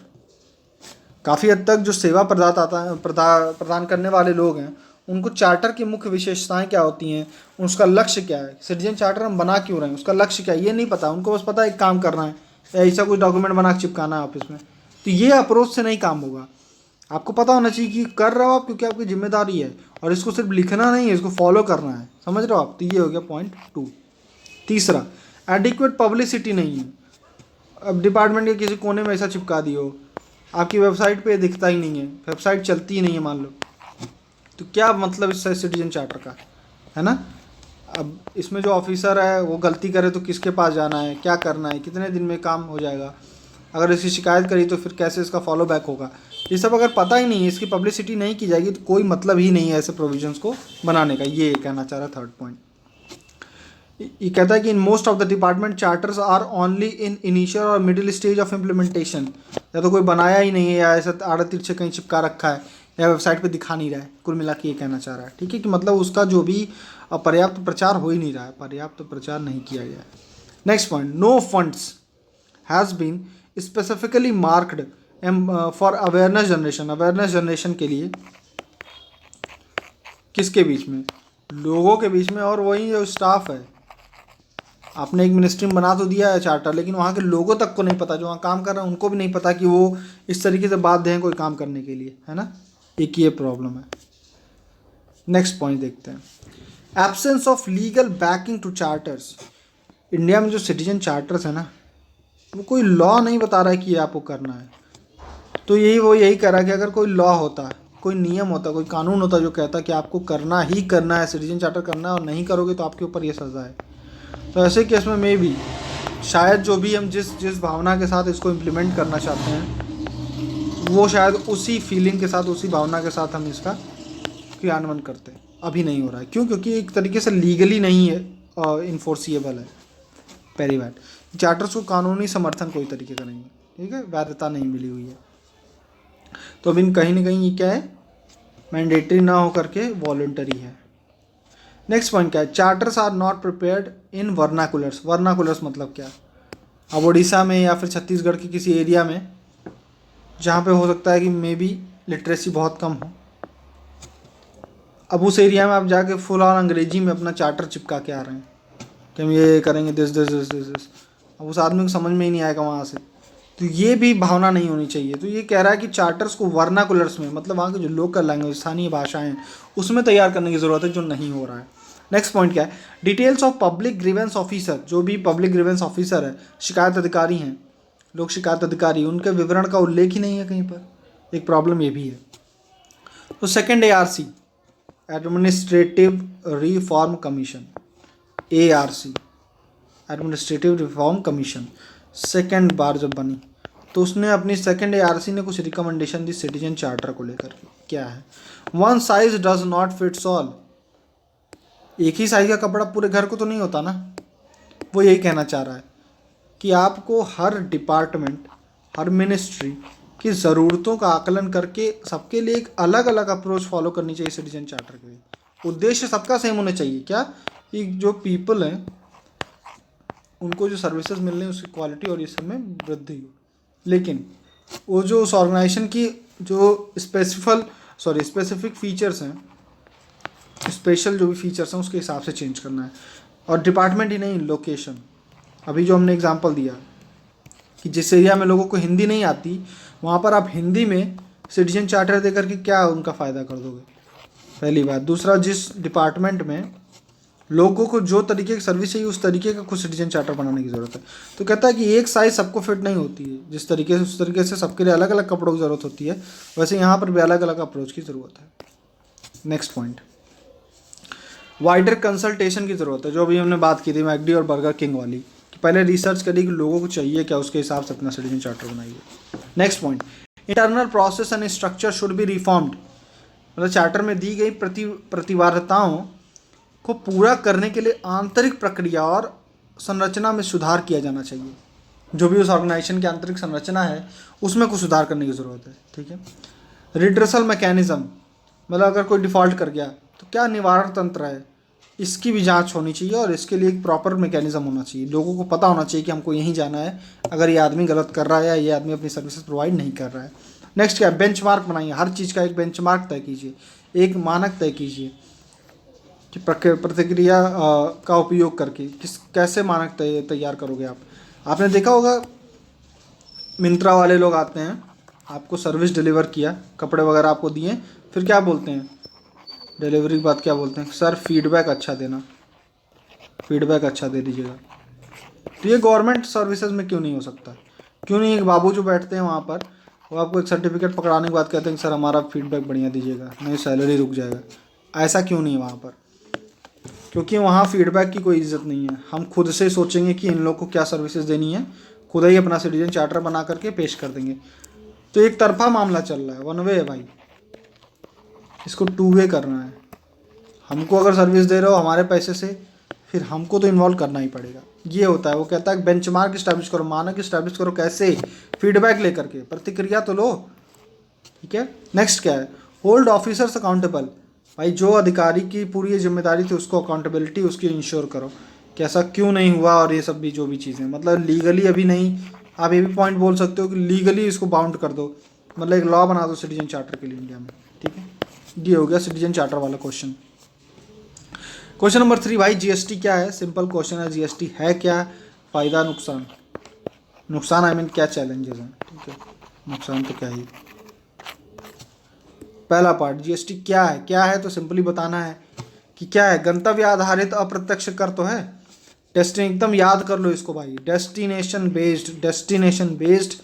काफ़ी हद तक जो सेवा प्रदान करने वाले लोग हैं, उनको चार्टर की मुख्य विशेषताएं क्या होती हैं, उसका लक्ष्य क्या है, सिटीजन चार्टर हम बना क्यों रहे हैं, उसका लक्ष्य क्या है, ये नहीं पता उनको। बस पता है एक काम करना है, ऐसा कुछ डॉक्यूमेंट बना के चिपकाना है ऑफिस में। तो ये अप्रोच से नहीं काम होगा। आपको पता होना चाहिए कि कर रहे हो आप क्योंकि आपकी जिम्मेदारी है, और इसको सिर्फ लिखना नहीं है, इसको फॉलो करना है, समझ रहे हो आप। तो ये हो गया पॉइंट 2। तीसरा, एडिक्वेट पब्लिसिटी नहीं है। अब डिपार्टमेंट के किसी कोने में ऐसा चिपका दियो, आपकी वेबसाइट पे दिखता ही नहीं है, वेबसाइट चलती ही नहीं है मान लो, तो क्या मतलब इससे सिटीजन चार्टर का, है ना। अब इसमें जो ऑफिसर है वो गलती करे तो किसके पास जाना है, क्या करना है, कितने दिन में काम हो जाएगा, अगर इसकी शिकायत करी तो फिर कैसे इसका फॉलो बैक होगा, ये सब अगर पता ही नहीं है, इसकी पब्लिसिटी नहीं की जाएगी, तो कोई मतलब ही नहीं है ऐसे प्रोविजंस को बनाने का। ये कहना चाह रहा है थर्ड पॉइंट। ये कहता है कि in most of the department charters are only in initial और मिडिल स्टेज ऑफ इम्प्लीमेंटेशन। या तो कोई बनाया ही नहीं है, या ऐसा आड़े तिरछे कहीं चिपका रखा है, या वेबसाइट पे दिखा नहीं रहा है। कुल मिला के ये कहना चाह रहा है, ठीक है, कि मतलब उसका जो भी पर्याप्त प्रचार हो ही नहीं रहा है, पर्याप्त प्रचार नहीं किया गया है। Next point, no funds has been specifically marked for awareness generation. Awareness generation के लिए किसके बीच में, लोगों के बीच में, और वही जो स्टाफ है। आपने एक मिनिस्ट्री में बना तो दिया है चार्टर, लेकिन वहाँ के लोगों तक को नहीं पता, जो वहाँ काम कर रहे हैं उनको भी नहीं पता कि वो इस तरीके से बाध्य हैं कोई काम करने के लिए, है ना। एक ये प्रॉब्लम है। नेक्स्ट पॉइंट देखते हैं, absence of legal backing to charters. India में जो सिटीजन चार्टर्स है ना, वो कोई लॉ नहीं बता रहा है कि ये आपको करना है। तो यही कह रहा है कि अगर कोई लॉ होता, कोई नियम होता, कोई कानून होता जो कहता कि आपको करना ही करना है, सिटीजन चार्टर करना है, और नहीं करोगे तो आपके ऊपर ये सज़ा है। तो ऐसे केस में मे भी शायद जो भी हम जिस भावना के साथ इसको इम्प्लीमेंट करना चाहते हैं, वो शायद उसी फीलिंग के साथ, उसी भावना के साथ हम इसका क्रियान्वयन करते हैं। अभी नहीं हो रहा है, क्यों? क्योंकि एक तरीके से लीगली नहीं है, इन्फोर्सिएबल है। पहली बात, चार्टर्स को कानूनी समर्थन कोई तरीके का नहीं है, ठीक है, वैधता नहीं मिली हुई है। तो अब इन कहीं ना कहीं ये क्या है, मैंडेटरी ना हो करके वॉलंटरी है। नेक्स्ट पॉइंट क्या है, charters are not prepared in vernaculars. Vernaculars मतलब क्या, अब उड़ीसा में या फिर छत्तीसगढ़ के किसी एरिया में जहाँ पे हो सकता है कि मे बी लिटरेसी बहुत कम हो, अब उस एरिया में आप जाके फुल ऑन अंग्रेजी में अपना चार्टर चिपका के आ रहे हैं कि हम ये करेंगे, दिस। अब उस आदमी को समझ में ही नहीं आएगा वहाँ से। तो ये भी भावना नहीं होनी चाहिए। तो ये कह रहा है कि चार्टर्स को वर्नाकुलर्स में, मतलब वहाँ के जो लोकल लैंग्वेज, स्थानीय भाषाएं हैं, उसमें तैयार करने की ज़रूरत है, जो नहीं हो रहा है। नेक्स्ट पॉइंट क्या है, details of public grievance officer. जो भी पब्लिक ग्रीवेंस ऑफिसर है, शिकायत अधिकारी हैं, लोक शिकायत अधिकारी, उनके विवरण का उल्लेख ही नहीं है कहीं पर। एक प्रॉब्लम ये भी है। तो second ARC, administrative reform commission, ARC administrative reform commission second बार जब बनी तो उसने अपनी सेकंड ARC ने कुछ रिकमेंडेशन दी सिटीजन चार्टर को लेकर के। क्या है? One size does not fits all. एक ही साइज का कपड़ा पूरे घर को तो नहीं होता ना। वो यही कहना चाह रहा है कि आपको हर डिपार्टमेंट, हर मिनिस्ट्री की ज़रूरतों का आकलन करके सबके लिए एक अलग अलग अप्रोच फॉलो करनी चाहिए सिटीजन चार्टर के लिए। उद्देश्य सबका सेम होना चाहिए। क्या? कि जो पीपल हैं उनको जो सर्विसेज मिल रही हैं उसकी क्वालिटी और ये सब में वृद्धि हो। लेकिन वो जो उस ऑर्गेनाइजेशन की जो स्पेसिफिक फीचर्स हैं, स्पेशल जो भी फीचर्स हैं उसके हिसाब से चेंज करना है। और डिपार्टमेंट ही नहीं, लोकेशन। अभी जो हमने एग्जांपल दिया कि जिस एरिया में लोगों को हिंदी नहीं आती वहाँ पर आप हिंदी में सिटीजन चार्टर देकर के क्या उनका फ़ायदा कर दोगे, पहली बात। दूसरा, जिस डिपार्टमेंट में लोगों को जो तरीके की सर्विस चाहिए उस तरीके का कुछ सिटीजन चार्टर बनाने की ज़रूरत है। तो कहता है कि एक साइज़ सबको फिट नहीं होती है, जिस तरीके से उस तरीके से सबके लिए अलग अलग कपड़ों की ज़रूरत होती है, वैसे यहाँ पर भी अलग अलग अप्रोच की ज़रूरत है। नेक्स्ट पॉइंट, वाइडर कंसल्टेशन की ज़रूरत है। जो अभी हमने बात की थी मैकडी और बर्गर किंग वाली, कि पहले रिसर्च करिए कि लोगों को चाहिए क्या, उसके हिसाब से अपना सिटीजन चार्टर बनाइए। Next point, internal process and structure should be reformed. मतलब चार्टर में दी गई प्रतिवार्ताओं को पूरा करने के लिए आंतरिक प्रक्रिया और संरचना में सुधार किया जाना चाहिए। जो भी उस ऑर्गेनाइजेशन की आंतरिक संरचना है उसमें कुछ सुधार करने की ज़रूरत है। ठीक है। रिड्रेसल मैकेनिज्म, मतलब अगर कोई डिफ़ॉल्ट कर गया तो क्या निवारण तंत्र है, इसकी भी जांच होनी चाहिए और इसके लिए एक प्रॉपर मैकेनिज्म होना चाहिए। लोगों को पता होना चाहिए कि हमको यहीं जाना है अगर ये आदमी गलत कर रहा है या ये आदमी अपनी सर्विसेज प्रोवाइड नहीं कर रहा है। नेक्स्ट क्या है, बेंचमार्क बनाइए। हर चीज़ का एक बेंचमार्क तय कीजिए, एक मानक तय कीजिए कि प्रतिक्रिया का उपयोग करके कैसे मानक तैयार करोगे आप। आपने देखा होगा मिंत्रा वाले लोग आते हैं, आपको सर्विस डिलीवर किया, कपड़े वगैरह आपको दिए, फिर क्या बोलते हैं डिलीवरी के बाद, क्या बोलते हैं, सर फीडबैक अच्छा देना, फीडबैक अच्छा दे दीजिएगा। तो ये गवर्नमेंट सर्विसेज में क्यों नहीं हो सकता? क्यों नहीं? एक बाबू जो बैठते हैं वहाँ पर, वो आपको एक सर्टिफिकेट पकड़ाने के बाद कहते हैं कि सर हमारा फीडबैक बढ़िया दीजिएगा, नहीं सैलरी रुक जाएगा। ऐसा क्यों नहीं है वहाँ पर? क्योंकि वहाँ फीडबैक की कोई इज्जत नहीं है। हम खुद से सोचेंगे कि इन लोग को क्या सर्विसेज देनी है, खुद ही अपना सिटीजन चार्टर बना करके पेश कर देंगे। तो एक तरफा मामला चल रहा है, वन वे है भाई। इसको टू वे करना है। हमको अगर सर्विस दे रहे हो हमारे पैसे से, फिर हमको तो इन्वॉल्व करना ही पड़ेगा। ये होता है। वो कहता है बेंचमार्क इस्टेब्लिश करो, मानक इस्टेब्लिश करो। कैसे? फीडबैक लेकर के, प्रतिक्रिया तो लो। ठीक है। नेक्स्ट क्या है, होल्ड ऑफिसर्स अकाउंटेबल। भाई जो अधिकारी की पूरी ये जिम्मेदारी थी उसको अकाउंटेबिलिटी उसकी इंश्योर करो कि ऐसा क्यों नहीं हुआ, और ये सब भी जो भी चीज़ें मतलब लीगली अभी नहीं, आप ये भी पॉइंट बोल सकते हो कि लीगली इसको बाउंड कर दो, मतलब एक लॉ बना दो सिटीजन चार्टर के लिए इंडिया में। ठीक है, ये हो गया सिटीजन चार्टर वाला क्वेश्चन। क्वेश्चन नंबर 3 भाई, जीएसटी क्या है? सिंपल क्वेश्चन है, जीएसटी है क्या, फ़ायदा नुकसान, नुकसान आई मीन क्या चैलेंजेस हैं। ठीक है, नुकसान तो क्या ही। पहला पार्ट, जीएसटी क्या है? क्या है तो सिंपली बताना है कि क्या है। गंतव्य आधारित अप्रत्यक्ष कर तो है। एकदम याद कर लो इसको भाई, डेस्टिनेशन बेस्ड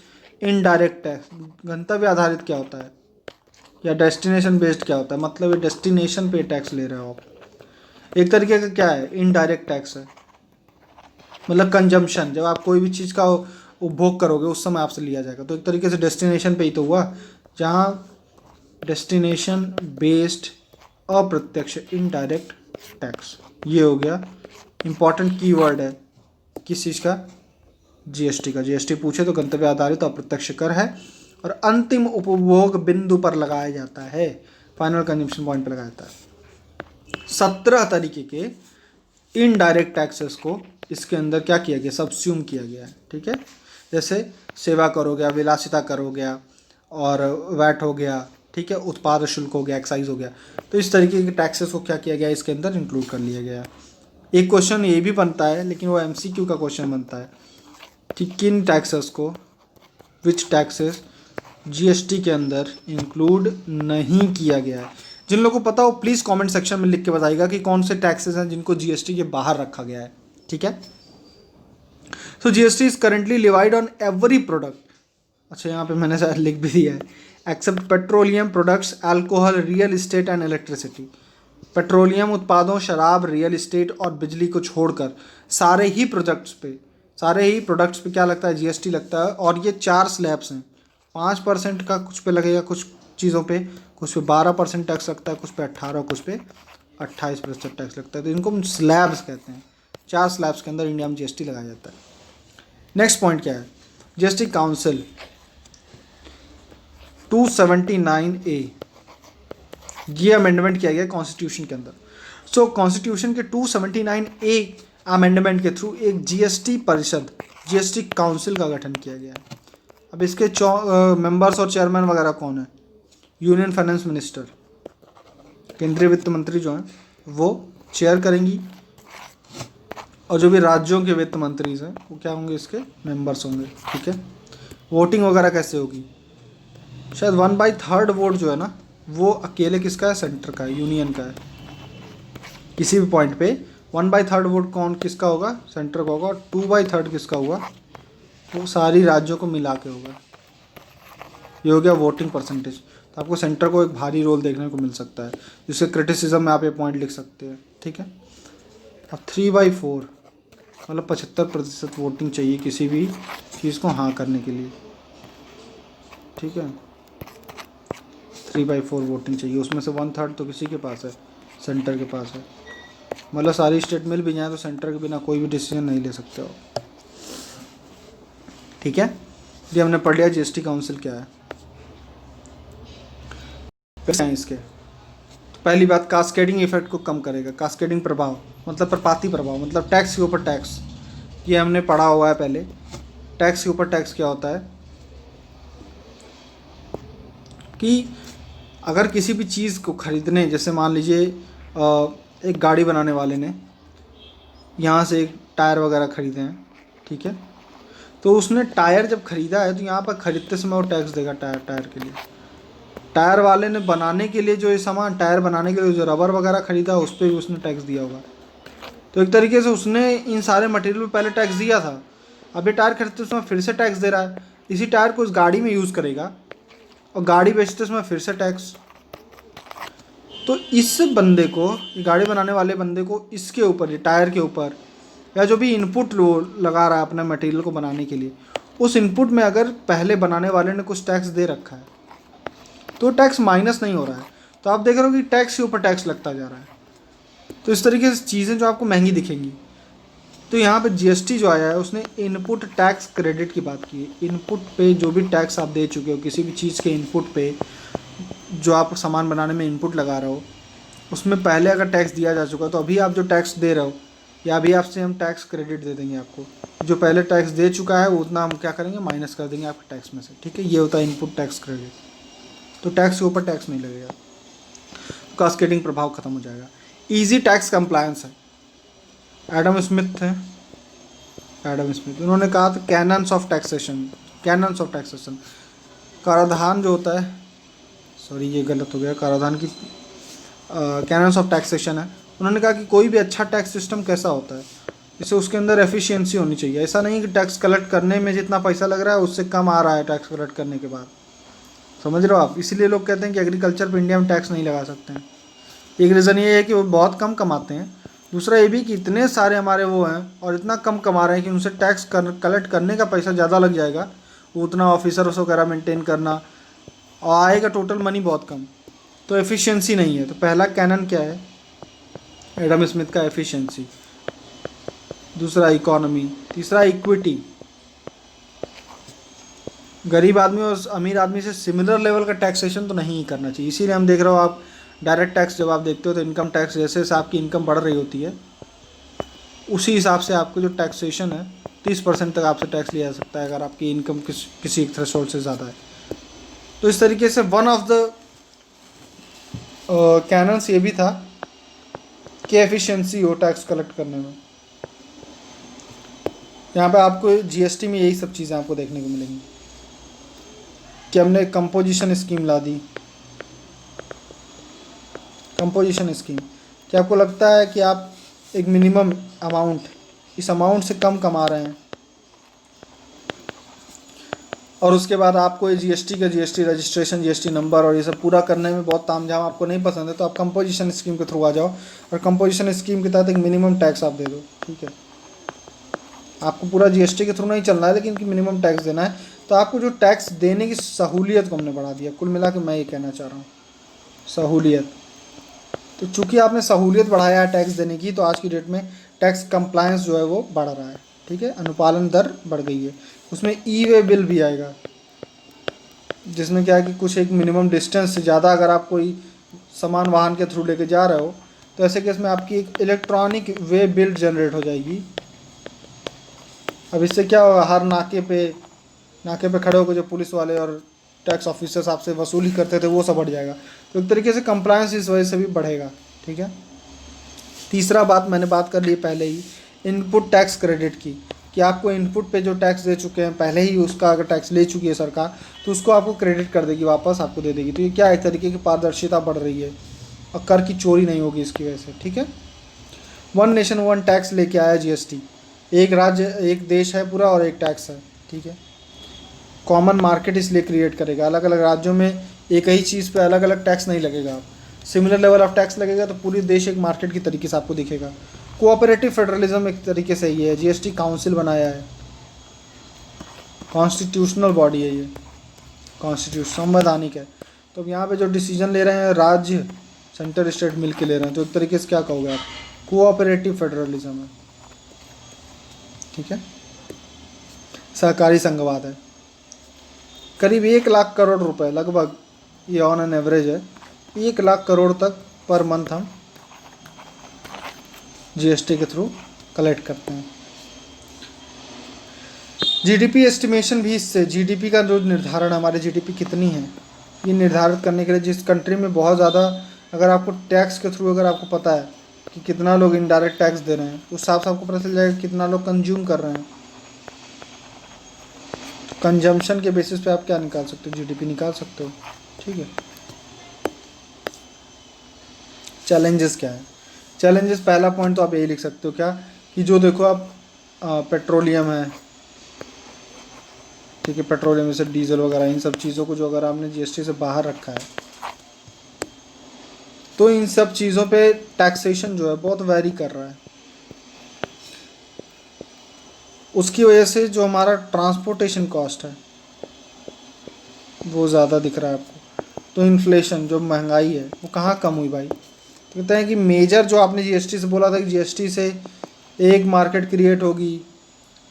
इनडायरेक्ट टैक्स। गंतव्य आधारित क्या होता है या डेस्टिनेशन बेस्ड क्या होता है? मतलब ये डेस्टिनेशन पे टैक्स ले रहे हो आप। एक तरीके का क्या है, इनडायरेक्ट टैक्स है, मतलब कंजम्पशन, जब आप कोई भी चीज़ का उपभोग करोगे उस समय आपसे लिया जाएगा। तो एक तरीके से डेस्टिनेशन पे ही तो हुआ, जहाँ डेस्टिनेशन बेस्ड अप्रत्यक्ष इनडायरेक्ट टैक्स, ये हो गया। इंपॉर्टेंट कीवर्ड है किस चीज़ का? जीएसटी का। जीएसटी पूछे तो गंतव्य आधारित अप्रत्यक्ष कर है और अंतिम उपभोग बिंदु पर लगाया जाता है, फाइनल कंजम्पशन पॉइंट पर लगाया जाता है। 17 तरीके के इनडायरेक्ट टैक्सेस को इसके अंदर क्या किया गया, सबस्यूम किया गया है। ठीक है, जैसे सेवा कर हो गया, विलासिता कर हो गया, और वैट हो गया। ठीक है, उत्पाद शुल्क हो गया, एक्साइज हो गया। तो इस तरीके के टैक्सेस को क्या किया गया, इसके अंदर इंक्लूड कर लिया गया। एक क्वेश्चन ये भी बनता है, लेकिन वो एमसीक्यू का क्वेश्चन बनता है कि किन टैक्सेस को, विच टैक्सेस जीएसटी के अंदर इंक्लूड नहीं किया गया है। जिन लोगों को पता हो प्लीज़ कमेंट सेक्शन में लिख के बताइएगा कि कौन से टैक्सेस हैं जिनको जीएसटी के बाहर रखा गया है। ठीक है, so GST is currently levied on every product. अच्छा, यहाँ पे मैंने शायद लिख भी दिया है, except petroleum products, alcohol, real estate and electricity. Petroleum उत्पादों, शराब, रियल इस्टेट और बिजली को छोड़कर सारे ही प्रोडक्ट्स पे क्या लगता है? जीएसटी लगता है। और ये 4 स्लैब्स हैं। 5% का कुछ पे लगेगा, कुछ चीज़ों पे, कुछ पे 12% टैक्स लगता है, कुछ पे 18, कुछ पे 28% टैक्स लगता है। तो इनको हम स्लैब्स कहते हैं। 4 स्लैब्स के अंदर इंडिया में जीएसटी लगाया जाता है। नेक्स्ट पॉइंट क्या है? जीएसटी काउंसिल 279A, ये अमेंडमेंट किया गया कॉन्स्टिट्यूशन के अंदर। सो कॉन्स्टिट्यूशन के 279A अमेंडमेंट के थ्रू एक जीएसटी परिषद, जीएसटी काउंसिल का गठन किया गया है। अब इसके मेंबर्स और चेयरमैन वगैरह कौन है? यूनियन फाइनेंस मिनिस्टर, केंद्रीय वित्त मंत्री जो हैं वो चेयर करेंगी, और जो भी राज्यों के वित्त मंत्री हैं वो क्या होंगे? इसके मेंबर्स होंगे। ठीक है। वोटिंग वगैरह कैसे होगी? शायद 1/3 वोट जो है ना, वो अकेले किसका है? सेंटर का है, यूनियन का है। किसी भी पॉइंट पे 1/3 वोट कौन किसका होगा? सेंटर का होगा। और 2/3 किसका होगा? वो सारी राज्यों को मिला के होगा। ये हो गया वोटिंग परसेंटेज। तो आपको सेंटर को एक भारी रोल देखने को मिल सकता है, जिसके क्रिटिसिज्म में आप ये पॉइंट लिख सकते हैं। ठीक है। अब 3/4 मतलब 75% वोटिंग चाहिए किसी भी चीज़ को हाँ करने के लिए। ठीक है। 3/4 वोटिंग चाहिए, उसमें से 1/3 तो किसी के पास है? सेंटर के पास है। मतलब सारी स्टेट मिल भी जाए तो सेंटर के बिना कोई भी डिसीजन नहीं ले सकते हो। ठीक है। ये हमने पढ़ लिया जीएसटी काउंसिल क्या है। इसके तो पहली बात, कास्केडिंग इफेक्ट को कम करेगा। कास्केडिंग प्रभाव मतलब प्रपाती प्रभाव, मतलब टैक्स के ऊपर टैक्स। ये हमने पढ़ा हुआ है पहले। टैक्स के ऊपर टैक्स क्या होता है कि अगर किसी भी चीज़ को खरीदने, जैसे मान लीजिए एक गाड़ी बनाने वाले ने यहाँ से एक टायर वगैरह खरीदे हैं। ठीक है। तो उसने टायर जब खरीदा है तो यहाँ पर खरीदते समय वो टैक्स देगा टायर के लिए। टायर वाले ने बनाने के लिए जो ये सामान, टायर बनाने के लिए जो रबर वगैरह खरीदा, उस पर भी उसने टैक्स दिया होगा। तो एक तरीके से उसने इन सारे मटेरियल पर पहले टैक्स दिया था। अब ये टायर खरीदते समय फिर से टैक्स दे रहा है। इसी टायर को उस गाड़ी में यूज़ करेगा और गाड़ी बेचते समय फिर से टैक्स। तो इस बंदे को, ये गाड़ी बनाने वाले बंदे को, इसके ऊपर, ये टायर के ऊपर, या जो भी इनपुट लगा रहा है अपने मटेरियल को बनाने के लिए, उस इनपुट में अगर पहले बनाने वाले ने कुछ टैक्स दे रखा है तो टैक्स माइनस नहीं हो रहा है। तो आप देख रहे हो कि टैक्स के ऊपर टैक्स लगता जा रहा है। तो इस तरीके से चीज़ें जो आपको महंगी दिखेंगी। तो यहाँ पे जीएसटी जो आया है उसने इनपुट टैक्स क्रेडिट की बात की है। इनपुट पे जो भी टैक्स आप दे चुके हो, किसी भी चीज़ के इनपुट पे जो आप सामान बनाने में इनपुट लगा रहे हो, उसमें पहले अगर टैक्स दिया जा चुका है तो अभी आप जो टैक्स दे रहे हो, या अभी आपसे हम टैक्स क्रेडिट दे देंगे आपको। जो पहले टैक्स दे चुका है उतना हम क्या करेंगे? माइनस कर देंगे आपके टैक्स में से। ठीक है। ये होता है इनपुट टैक्स क्रेडिट। तो टैक्स के ऊपर टैक्स नहीं लगेगा, कास्केडिंग प्रभाव खत्म हो जाएगा। इजी टैक्स कंप्लायंस है। एडम स्मिथ थे, एडम स्मिथ, उन्होंने कहा था cannons of taxation, cannons of taxation, कराधान जो होता है, सॉरी ये गलत हो गया, कराधान की कैनन्स ऑफ टैक्सेशन है। उन्होंने कहा कि कोई भी अच्छा टैक्स सिस्टम कैसा होता है, इसे उसके अंदर एफिशिएंसी होनी चाहिए। ऐसा नहीं कि टैक्स कलेक्ट करने में जितना पैसा लग रहा है उससे कम आ रहा है टैक्स कलेक्ट करने के बाद। समझ रहे हो आप? इसीलिए लोग कहते हैं कि एग्रीकल्चर पर इंडिया में टैक्स नहीं लगा सकते हैं। एक रीज़न ये है कि वो बहुत कम कमाते हैं। दूसरा ये भी कि इतने सारे हमारे वो हैं और इतना कम कमा रहे हैं कि उनसे टैक्स कलेक्ट करने का पैसा ज़्यादा लग जाएगा, वो उतना ऑफिसर्स वगैरह मेंटेन करना, और आएगा टोटल मनी बहुत कम। तो एफिशिएंसी नहीं है। तो पहला कैनन क्या है एडम स्मिथ का? एफिशिएंसी। दूसरा इकोनॉमी। तीसरा इक्विटी। गरीब आदमी और अमीर आदमी से सिमिलर लेवल का टैक्सेशन तो नहीं करना चाहिए। इसीलिए हम देख रहे हो, आप डायरेक्ट टैक्स जब आप देखते हो तो इनकम टैक्स, जैसे जैसे आपकी इनकम बढ़ रही होती है उसी हिसाब से आपको जो टैक्सेशन है 30% तक आपसे टैक्स लिया जा सकता है अगर आपकी इनकम किसी एक थ्रेशोल्ड से ज़्यादा है। तो इस तरीके से वन ऑफ द कैनन्स ये भी था कि एफिशिएंसी हो टैक्स कलेक्ट करने में। यहाँ पे आपको जीएसटी में यही सब चीज़ें आपको देखने को मिलेंगी कि हमने कंपोजिशन स्कीम ला दी। कंपोजिशन स्कीम, क्या आपको लगता है कि आप एक मिनिमम अमाउंट, इस अमाउंट से कम कमा रहे हैं और उसके बाद आपको ये जीएसटी रजिस्ट्रेशन, जीएसटी नंबर और ये सब पूरा करने में बहुत तामझाम आपको नहीं पसंद है तो आप कंपोजिशन स्कीम के थ्रू आ जाओ और कंपोजिशन स्कीम के तहत एक मिनिमम टैक्स आप दे दो। ठीक है, आपको पूरा जीएसटी के थ्रू नहीं चलना है लेकिन मिनिमम टैक्स देना है। तो आपको जो टैक्स देने की सहूलियत को हमने बढ़ा दिया। कुल मिला के मैं ये कहना चाह रहा हूँ, सहूलियत। तो चूंकि आपने सहूलियत बढ़ाया है टैक्स देने की, तो आज की डेट में टैक्स कंप्लायंस जो है वो बढ़ रहा है। ठीक है, अनुपालन दर बढ़ गई है। उसमें ई वे बिल भी आएगा, जिसमें क्या है कि कुछ एक मिनिमम डिस्टेंस से ज़्यादा अगर आप कोई सामान वाहन के थ्रू लेके जा रहे हो तो ऐसे केस में आपकी एक इलेक्ट्रॉनिक वे बिल जनरेट हो जाएगी। अब इससे क्या होगा, हर नाके पे खड़े होकर जो पुलिस वाले और टैक्स ऑफिसर्स आपसे वसूली करते थे वो सब बढ़ जाएगा। तो एक तरीके से कंप्लायंस इस वजह से भी बढ़ेगा। ठीक है, तीसरा बात मैंने बात कर ली पहले ही, इनपुट टैक्स क्रेडिट की, कि आपको इनपुट पे जो टैक्स दे चुके हैं पहले ही, उसका अगर टैक्स ले चुकी है सरकार तो उसको आपको क्रेडिट कर देगी, वापस आपको दे देगी। तो ये क्या एक तरीके की पारदर्शिता बढ़ रही है और कर की चोरी नहीं होगी इसकी वजह से। ठीक है, वन नेशन वन टैक्स लेके आया जीएसटी। एक राज्य एक देश है पूरा और एक टैक्स है। ठीक है, कॉमन मार्केट इसलिए क्रिएट करेगा। अलग अलग राज्यों में एक ही चीज़ पे अलग अलग टैक्स नहीं लगेगा, सिमिलर लेवल ऑफ टैक्स लगेगा तो पूरी देश एक मार्केट की तरीके से आपको दिखेगा। कोऑपरेटिव फेडरलिज्म एक तरीके से ये है। जीएसटी काउंसिल बनाया है, कॉन्स्टिट्यूशनल बॉडी है ये, कॉन्स्टिट्यूशन संवैधानिक है। तो अब यहाँ पे जो डिसीजन ले रहे हैं राज्य सेंटर स्टेट मिल के ले रहे हैं, तो एक तरीके से क्या कहोगे आप, कोऑपरेटिव फेडरलिज्म है। ठीक है, सहकारी संघवाद है। करीब 1 लाख करोड़ रुपए लगभग, ये ऑन एन एवरेज है, 1 लाख करोड़ तक पर मंथ हम जीएसटी के थ्रू कलेक्ट करते हैं। जीडीपी एस्टिमेशन भी इससे, जीडीपी का जो निर्धारण, हमारी जीडीपी कितनी है ये निर्धारित करने के लिए, जिस कंट्री में बहुत ज़्यादा, अगर आपको टैक्स के थ्रू अगर आपको पता है कि कितना लोग इनडायरेक्ट टैक्स दे रहे हैं, उस हिसाब से आपको पता चल जाएगा कितना लोग कंज्यूम कर रहे हैं। कंजम्पशन के बेसिस पे आप क्या निकाल सकते हो, जीडीपी निकाल सकते हो। ठीक है, चैलेंजेस क्या है, चैलेंजेस पहला पॉइंट तो आप यही लिख सकते हो क्या, कि जो देखो आप पेट्रोलियम है, ठीक है, पेट्रोलियम जैसे डीजल वगैरह, इन सब चीज़ों को जो अगर आपने जीएसटी से बाहर रखा है तो इन सब चीज़ों पे टैक्सेशन जो है बहुत वैरी कर रहा है। उसकी वजह से जो हमारा ट्रांसपोर्टेशन कॉस्ट है वो ज़्यादा दिख रहा है आपको। तो इन्फ्लेशन, जो महंगाई है वो कहाँ कम हुई भाई। तो कहते हैं कि मेजर जो आपने जीएसटी से बोला था कि जीएसटी से एक मार्केट क्रिएट होगी,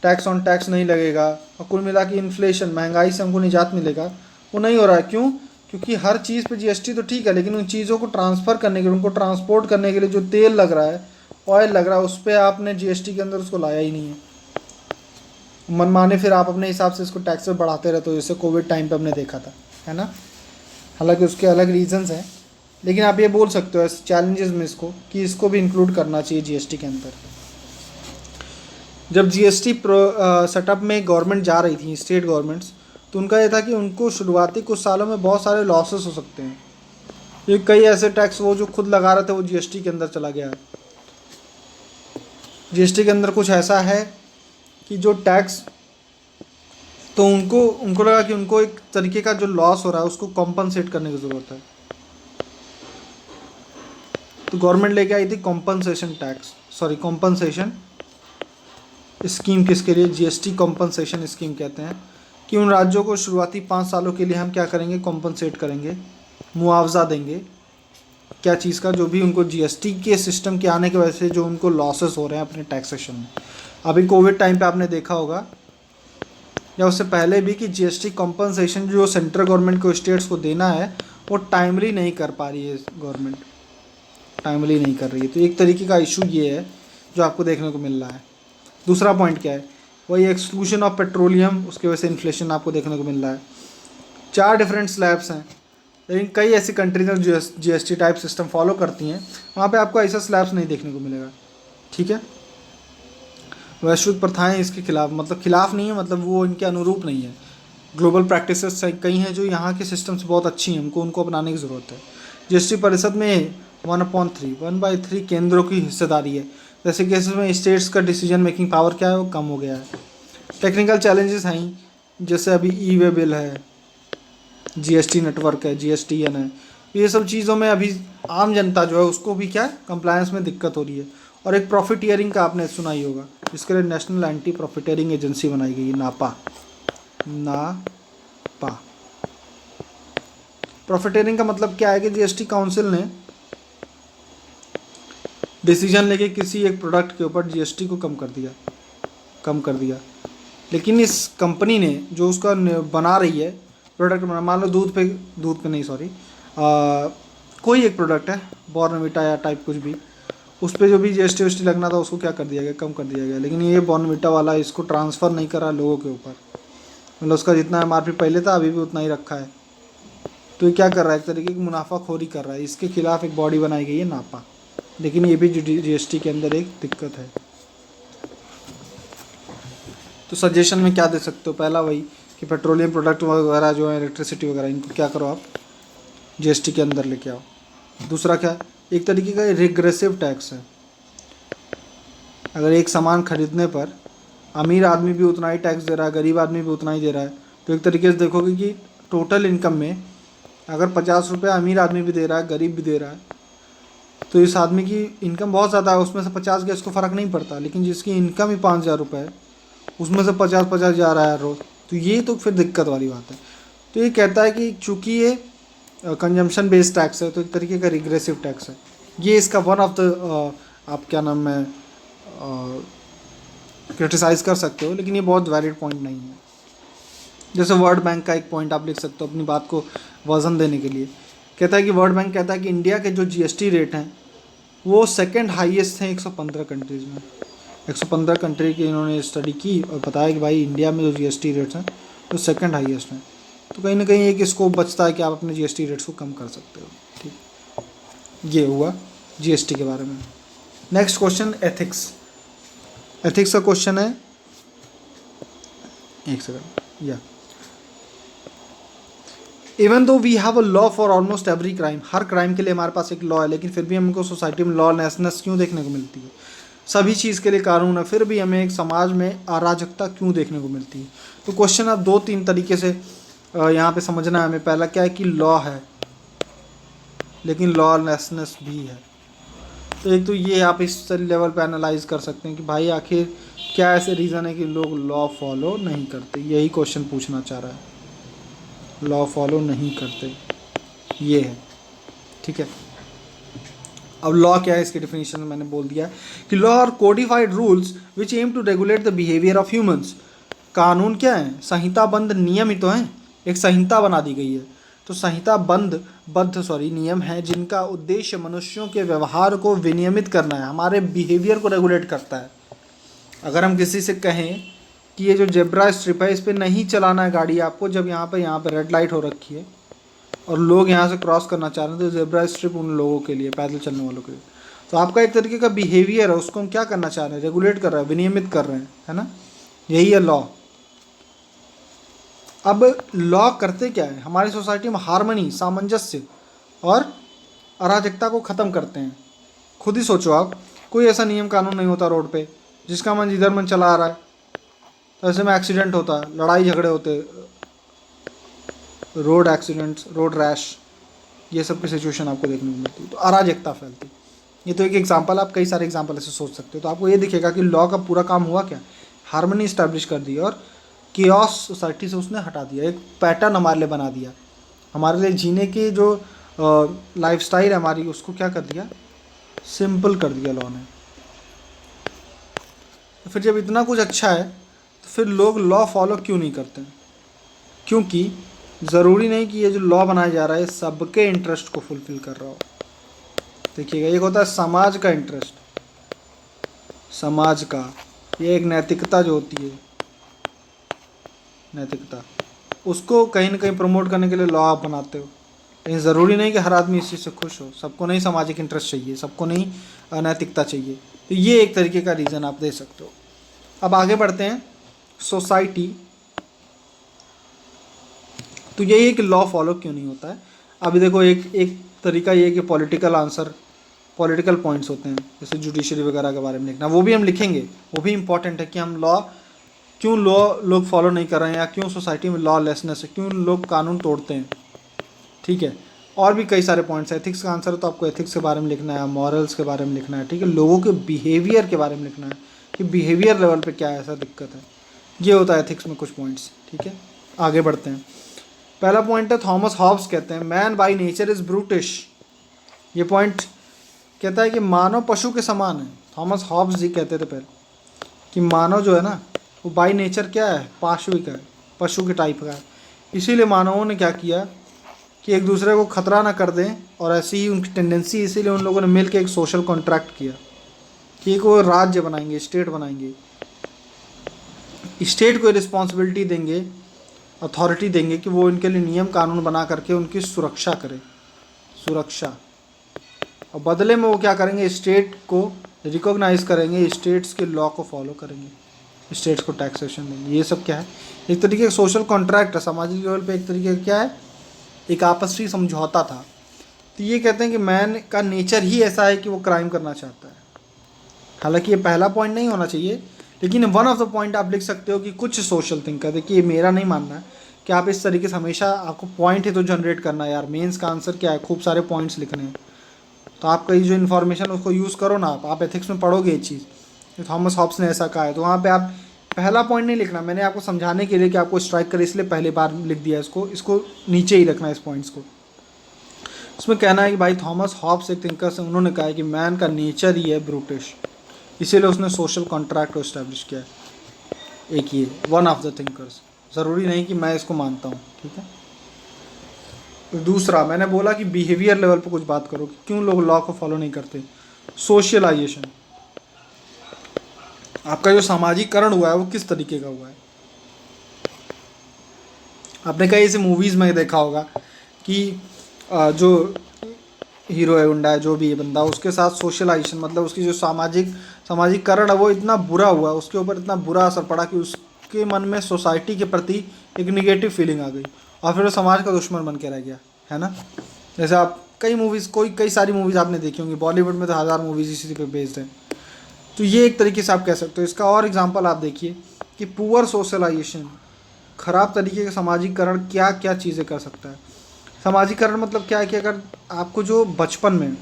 टैक्स ऑन टैक्स नहीं लगेगा और कुल मिला के इन्फ्लेशन, महंगाई से हमको निजात मिलेगा, वो नहीं हो रहा है। क्यों? क्योंकि हर चीज़ पे जीएसटी तो ठीक है, लेकिन उन चीज़ों को ट्रांसफ़र करने के लिए, उनको ट्रांसपोर्ट करने के लिए जो तेल लग रहा है, ऑयल लग रहा है, उस पर आपने जीएसटी के अंदर उसको लाया ही नहीं है। मनमाने फिर आप अपने हिसाब से इसको टैक्स पे बढ़ाते रहते हो, जैसे कोविड टाइम पे हमने देखा था, है ना। हालांकि उसके अलग रीजंस हैं, लेकिन आप ये बोल सकते हो ऐसे चैलेंजेस में इसको, कि इसको भी इंक्लूड करना चाहिए जीएसटी के अंदर। जब जीएसटी सेटअप में गवर्नमेंट जा रही थी, स्टेट गवर्नमेंट्स, तो उनका ये था कि उनको शुरुआती कुछ सालों में बहुत सारे लॉसेस हो सकते हैं। ये कई ऐसे टैक्स वो जो खुद लगा रहे थे वो जीएसटी के अंदर चला गया है। जीएसटी के अंदर कुछ ऐसा है कि जो टैक्स, तो उनको लगा कि उनको एक तरीके का जो लॉस हो रहा है उसको कॉम्पनसेट करने की ज़रूरत है। तो गवर्नमेंट लेके आई थी कॉम्पनसेशन स्कीम। किसके लिए? जीएसटी कॉम्पनसेशन स्कीम कहते हैं, कि उन राज्यों को शुरुआती 5 सालों के लिए हम क्या करेंगे, कॉम्पनसेट करेंगे, मुआवजा देंगे। क्या चीज़ का? जो भी उनको जीएसटी के सिस्टम के आने की वजह से जो उनको लॉसेस हो रहे हैं अपने टैक्सेशन में। अभी कोविड टाइम पे आपने देखा होगा या उससे पहले भी कि जीएसटी कॉम्पनसेशन जो सेंट्रल गवर्नमेंट को स्टेट्स को देना है वो टाइमली नहीं कर पा रही है, गवर्नमेंट टाइमली नहीं कर रही है। तो एक तरीके का इशू ये है जो आपको देखने को मिल रहा है। दूसरा पॉइंट क्या है? वही एक्सक्लूजन ऑफ पेट्रोलियम, उसकी वजह से इन्फ्लेशन आपको देखने को मिल रहा है। 4 डिफरेंट स्लैब्स हैं, लेकिन कई ऐसी कंट्रीज जो जीएसटी टाइप सिस्टम फॉलो करती हैं, वहाँ पे आपको ऐसा स्लैब्स नहीं देखने को मिलेगा। ठीक है, वैश्विक प्रथाएं इसके खिलाफ, मतलब खिलाफ नहीं है, मतलब वो इनके अनुरूप नहीं है। ग्लोबल प्रैक्टिसेस कई हैं जो यहाँ के सिस्टम से बहुत अच्छी हैं, उनको अपनाने की ज़रूरत है। जीएसटी परिषद में 1/3 केंद्रों की हिस्सेदारी है। जैसे कि इसमें स्टेट्स का डिसीजन मेकिंग पावर क्या है वो कम हो गया है। टेक्निकल चैलेंजेस हैं, जैसे अभी ई वे बिल है, जीएसटी नेटवर्क है, जीएसटीएन है, ये सब चीज़ों में अभी आम जनता जो है उसको भी क्या कंप्लायंस में दिक्कत हो रही है। और एक प्रॉफिटियरिंग का आपने सुना ही होगा, जिसके लिए नेशनल एंटी प्रॉफिटियरिंग एजेंसी बनाई गई है, नापा। प्रॉफिटियरिंग का मतलब क्या है कि जीएसटी काउंसिल ने डिसीजन लेके किसी एक प्रोडक्ट के ऊपर जीएसटी को कम कर दिया। लेकिन इस कंपनी ने जो उसका बना रही है प्रोडक्ट बना, मान लो दूध पे नहीं सॉरी, कोई एक प्रोडक्ट है बॉर्नविटा या टाइप कुछ भी, उस पर जो भी जीएसटी लगना था उसको क्या कर दिया गया, कम कर दिया गया। लेकिन ये बॉर्नविटा वाला इसको ट्रांसफ़र नहीं करा लोगों के ऊपर, मतलब उसका जितना एमआरपी पहले था अभी भी उतना ही रखा है। तो ये क्या कर रहा है, एक तरीके की मुनाफाखोरी कर रहा है। इसके खिलाफ एक बॉडी बनाई गई है नापा, लेकिन ये भी जीएसटी के अंदर एक दिक्कत है। तो सजेशन में क्या दे सकते हो, पहला वही कि पेट्रोलियम प्रोडक्ट वगैरह जो है, इलेक्ट्रिसिटी वगैरह, इनको क्या करो आप जीएसटी के अंदर लेके आओ। दूसरा क्या, एक तरीके का रिग्रेसिव टैक्स है। अगर एक सामान खरीदने पर अमीर आदमी भी उतना ही टैक्स दे रहा है, गरीब आदमी भी उतना ही दे रहा है, तो एक तरीके से देखोगे कि टोटल इनकम में अगर 50 रुपये अमीर आदमी भी दे रहा है, गरीब भी दे रहा है, तो इस आदमी की इनकम बहुत ज़्यादा है, उसमें से 50 गया इसको फ़र्क नहीं पड़ता। लेकिन जिसकी इनकम ही 5,000 रुपये है, उसमें से 50 जा रहा है रोज़, तो ये तो फिर दिक्कत वाली बात है। तो ये कहता है कि चूँकि ये कंजम्पशन बेस्ड टैक्स है, तो एक तरीके का रिग्रेसिव टैक्स है। ये इसका वन ऑफ द आप क्या नाम है क्रिटिसाइज़ कर सकते हो, लेकिन ये बहुत वैलिड पॉइंट नहीं है। जैसे वर्ल्ड बैंक का एक पॉइंट आप लिख सकते हो अपनी बात को वजन देने के लिए। कहता है कि वर्ल्ड बैंक कहता है कि इंडिया के जो जीएसटी रेट हैं वो सेकंड हाईएस्ट हैं 115 कंट्रीज़ में। 115 कंट्री की इन्होंने स्टडी की और बताया कि भाई इंडिया में जो जीएसटी रेट्स हैं वो सेकंड हाईएस्ट हैं। तो कहीं ना कहीं एक स्कोप बचता है कि आप अपने जीएसटी रेट्स को कम कर सकते हो। ठीक, ये हुआ जीएसटी के बारे में। नेक्स्ट क्वेश्चन, एथिक्स का क्वेश्चन है, एक सेकंड, या even though we have a law for almost every crime, हर क्राइम के लिए हमारे पास एक लॉ है, लेकिन फिर भी हमको सोसाइटी में लॉलेसनेस क्यों देखने को मिलती है? सभी चीज़ के लिए कानून है, फिर भी हमें एक समाज में अराजकता क्यों देखने को मिलती है? तो क्वेश्चन आप 2-3 तरीके से यहाँ पे समझना है हमें। पहला क्या है कि लॉ है लेकिन लॉलेसनेस भी है। तो एक तो ये आप इस लेवल पे एनालाइज कर सकते हैं कि भाई आखिर क्या ऐसे रीज़न है कि लोग लॉ फॉलो नहीं करते। यही क्वेश्चन पूछना चाह रहा है, लॉ फॉलो नहीं करते, ये है। ठीक है, अब लॉ क्या है, इसकी डेफिनेशन मैंने बोल दिया कि law are codified rules which aim to regulate the behaviour of humans. कानून क्या है? संहिताबद्ध नियम ही तो हैं, एक संहिता बना दी गई है। तो संहिताबद्ध नियम है जिनका उद्देश्य मनुष्यों के व्यवहार को विनियमित करना है, हमारे बिहेवियर को रेगुलेट करता है। अगर हम किसी से कहें कि ये जो जेब्रा स्ट्रिप है इस पर नहीं चलाना है गाड़ी आपको, जब यहाँ पे रेड लाइट हो रखी है और लोग यहाँ से क्रॉस करना चाह रहे हैं, तो जेब्रा स्ट्रिप उन लोगों के लिए, पैदल चलने वालों के लिए। तो आपका एक तरीके का बिहेवियर है, उसको हम क्या करना चाह रहे हैं? रेगुलेट कर रहे हैं, विनियमित कर रहे हैं, है ना? यही है लॉ। अब लॉ करते क्या है? हमारी सोसाइटी में हार्मनी, सामंजस्य और अराजकता को ख़त्म करते हैं। खुद ही सोचो आप, कोई ऐसा नियम कानून नहीं होता रोड पे जिसका मन जिधर मन चला आ रहा है, तो ऐसे में एक्सीडेंट होता है, लड़ाई झगड़े होते, रोड एक्सीडेंट्स, रोड रैश, ये सब की सिचुएशन आपको देखने को मिलती है। तो अराजकता फैलती। ये तो एक एग्जांपल, आप कई सारे एग्जांपल ऐसे सोच सकते हो। तो आपको ये दिखेगा कि लॉ का पूरा काम हुआ क्या? हार्मनी इस्टेब्लिश कर दी और कियोस सोसाइटी से उसने हटा दिया, एक पैटर्न हमारे लिए बना दिया। हमारे लिए जीने की जो लाइफस्टाइल है हमारी, उसको क्या कर दिया? सिंपल कर दिया लॉ ने। तो फिर जब इतना कुछ अच्छा है तो फिर लोग लॉ फॉलो क्यों नहीं करते? क्योंकि ज़रूरी नहीं कि ये जो लॉ बनाया जा रहा है सबके इंटरेस्ट को फुलफ़िल कर रहा हो। देखिएगा, एक होता है समाज का इंटरेस्ट, समाज का, ये एक नैतिकता जो होती है, नैतिकता, उसको कहीं ना कहीं प्रमोट करने के लिए लॉ आप बनाते हो। लेकिन ज़रूरी नहीं कि हर आदमी इस चीज़ से खुश हो, सबको नहीं सामाजिक इंटरेस्ट चाहिए, सबको नहीं नैतिकता चाहिए। तो ये एक तरीके का रीज़न आप दे सकते हो। अब आगे बढ़ते हैं, सोसाइटी। तो यही है कि लॉ फॉलो क्यों नहीं होता है। अभी देखो, एक तरीका ये है कि पॉलिटिकल पॉइंट्स होते हैं, जैसे जुडिशरी वगैरह के बारे में लिखना, वो भी हम लिखेंगे, वो भी इम्पॉर्टेंट है कि हम लॉ क्यों लॉ लोग फॉलो नहीं कर रहे हैं, या क्यों सोसाइटी में लॉ लेसनेस है, क्यों लोग कानून तोड़ते हैं, ठीक है। और भी कई सारे पॉइंट्स हैं। एथिक्स का आंसर है तो आपको एथिक्स के बारे में लिखना है, मॉरल्स के बारे में लिखना है, ठीक है। लोगों के बिहेवियर के बारे में लिखना है कि बिहेवियर लेवल पे क्या ऐसा दिक्कत है। ये होता है एथिक्स में कुछ पॉइंट्स, ठीक है। आगे बढ़ते हैं। पहला पॉइंट है, थॉमस हॉब्स कहते हैं man by nature is brutish. ये पॉइंट कहता है कि मानव पशु के समान है। थॉमस हॉब्स जी कहते थे पहले कि मानव जो है ना वो बाई नेचर क्या है, पाशविक है, पशु के टाइप का है। इसीलिए मानवों ने क्या किया कि एक दूसरे को खतरा ना कर दें, और ऐसी ही उनकी टेंडेंसी, इसीलिए उन लोगों ने मिल के एक सोशल कॉन्ट्रैक्ट किया कि एक वो राज्य बनाएंगे, स्टेट बनाएंगे, स्टेट को रिस्पॉन्सिबिलिटी देंगे, अथॉरिटी देंगे कि वो इनके लिए नियम कानून बना करके उनकी सुरक्षा करे, सुरक्षा। और बदले में वो क्या करेंगे, स्टेट को रिकॉग्नाइज करेंगे, स्टेट्स के लॉ को फॉलो करेंगे, स्टेट्स को टैक्सेशन देंगे। ये सब क्या है, एक तरीके का सोशल कॉन्ट्रैक्ट है, सामाजिक लेवल पे एक तरीके का क्या है, एक आपसी समझौता था। तो ये कहते हैं कि मैन का नेचर ही ऐसा है कि वो क्राइम करना चाहता है। हालांकि ये पहला पॉइंट नहीं होना चाहिए, लेकिन वन ऑफ द पॉइंट आप लिख सकते हो कि कुछ सोशल थिंकर, देखिए ये मेरा नहीं मानना है कि आप इस तरीके से हमेशा आपको पॉइंट ही तो जनरेट करना है यार। मेंस का आंसर क्या है, खूब सारे पॉइंट्स लिखने हैं, तो आपका ये जो इन्फॉर्मेशन उसको यूज़ करो ना। आप एथिक्स में पढ़ोगे ये चीज़, थॉमस हॉब्स ने ऐसा कहा है, तो वहाँ पे आप पहला पॉइंट नहीं लिखना। मैंने आपको समझाने के लिए कि आपको स्ट्राइक करे इसलिए पहली बार लिख दिया इसको नीचे ही रखना है इस पॉइंट्स को। उसमें कहना है कि भाई थॉमस हॉब्स एक थिंकर से, उन्होंने कहा है कि मैन का नेचर ही है ब्रूटिश, इसीलिए उसने सोशल कॉन्ट्रैक्ट को इस्टेब्लिश किया है। एक ये वन ऑफ द थिंकर्स, ज़रूरी नहीं कि मैं इसको मानता हूँ, ठीक है। दूसरा मैंने बोला कि बिहेवियर लेवल पर कुछ बात करो कि क्यों लोग लॉ को फॉलो नहीं करते। सोशलाइजेशन, आपका जो सामाजिकरण हुआ है वो किस तरीके का हुआ है। आपने कई ऐसे मूवीज़ में देखा होगा कि जो हीरो है, गुंडा है, जो भी है बंदा, उसके साथ सोशलाइजेशन मतलब उसकी जो सामाजिकरण है वो इतना बुरा हुआ, उसके ऊपर इतना बुरा असर पड़ा कि उसके मन में सोसाइटी के प्रति एक निगेटिव फीलिंग आ गई, और फिर वो समाज का दुश्मन बन के रह गया, है ना। जैसे आप कई सारी मूवीज़ आपने देखी होंगी, बॉलीवुड में तो 1000 मूवीज़ इसी पे बेस्ड हैं। तो ये एक तरीके से आप कह सकते हो। इसका और एग्जांपल आप देखिए कि पुअर सोशलाइजेशन, ख़राब तरीके का सामाजिकरण क्या क्या चीज़ें कर सकता है। सामाजिकरण मतलब क्या है कि अगर आपको जो बचपन में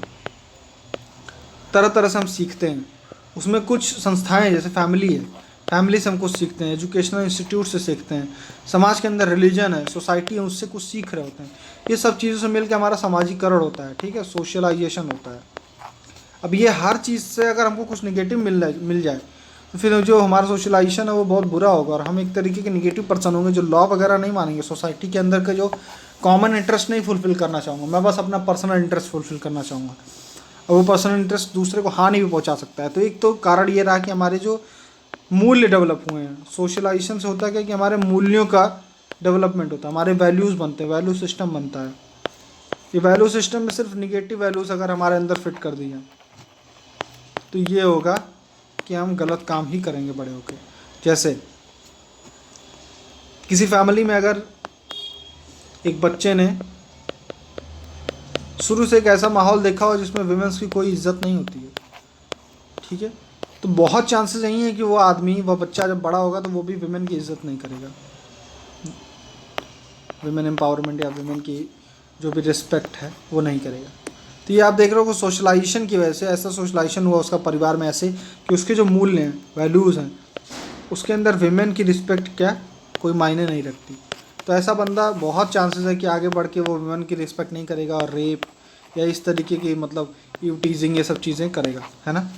तरह तरह से हम सीखते हैं, उसमें कुछ संस्थाएं जैसे फैमिली है, फैमिली से हम कुछ सीखते हैं, एजुकेशनल इंस्टीट्यूट से सीखते हैं, समाज के अंदर रिलीजन है, सोसाइटी है, उससे कुछ सीख रहे होते हैं। ये सब चीज़ों से मिलकर हमारा सामाजिकरण होता है, ठीक है, सोशलाइजेशन होता है। अब ये हर चीज़ से अगर हमको कुछ निगेटिव मिल जाए तो फिर जो हमारा सोशलाइजेशन है वो बहुत बुरा होगा, और हम एक तरीके के निगेटिव पर्सन होंगे जो लॉ वगैरह नहीं मानेंगे। सोसाइटी के अंदर का जो कॉमन इंटरेस्ट नहीं फुलफिल करना चाहूँगा, मैं बस अपना पर्सनल इंटरेस्ट फुलफिल करना चाहूँगा, और वो पर्सनल इंटरेस्ट दूसरे को हानि भी पहुँचा सकता है। तो एक तो कारण ये रहा कि हमारे जो मूल्य डेवलप हुए हैं, सोशलाइजेशन से होता है क्या कि हमारे मूल्यों का डेवलपमेंट होता है, हमारे वैल्यूज़ बनते हैं, वैल्यू सिस्टम बनता है। ये वैल्यू सिस्टम में सिर्फ निगेटिव वैल्यूज़ अगर हमारे अंदर फिट कर दी जाए तो ये होगा कि हम गलत काम ही करेंगे बड़े होकर। जैसे किसी फैमिली में अगर एक बच्चे ने शुरू से एक ऐसा माहौल देखा हो जिसमें विमेंस की कोई इज्जत नहीं होती है, ठीक है, तो बहुत चांसेस यही है कि वो आदमी, वह बच्चा जब बड़ा होगा तो वो भी विमेन की इज्जत नहीं करेगा, विमेन एम्पावरमेंट या विमेन की जो भी रिस्पेक्ट है वो नहीं करेगा। तो ये आप देख रहे हो कि सोशलाइजेशन की वजह से ऐसा सोशलाइजेशन हुआ उसका परिवार में ऐसे कि उसके जो मूल्य हैं, वैल्यूज़ हैं, उसके अंदर विमेन की रिस्पेक्ट क्या कोई मायने नहीं रखती। तो ऐसा बंदा बहुत चांसेस है कि आगे बढ़ के वो विमेन की रिस्पेक्ट नहीं करेगा और रेप या इस तरीके की मतलब टीजिंग ये सब चीज़ें करेगा, है ना।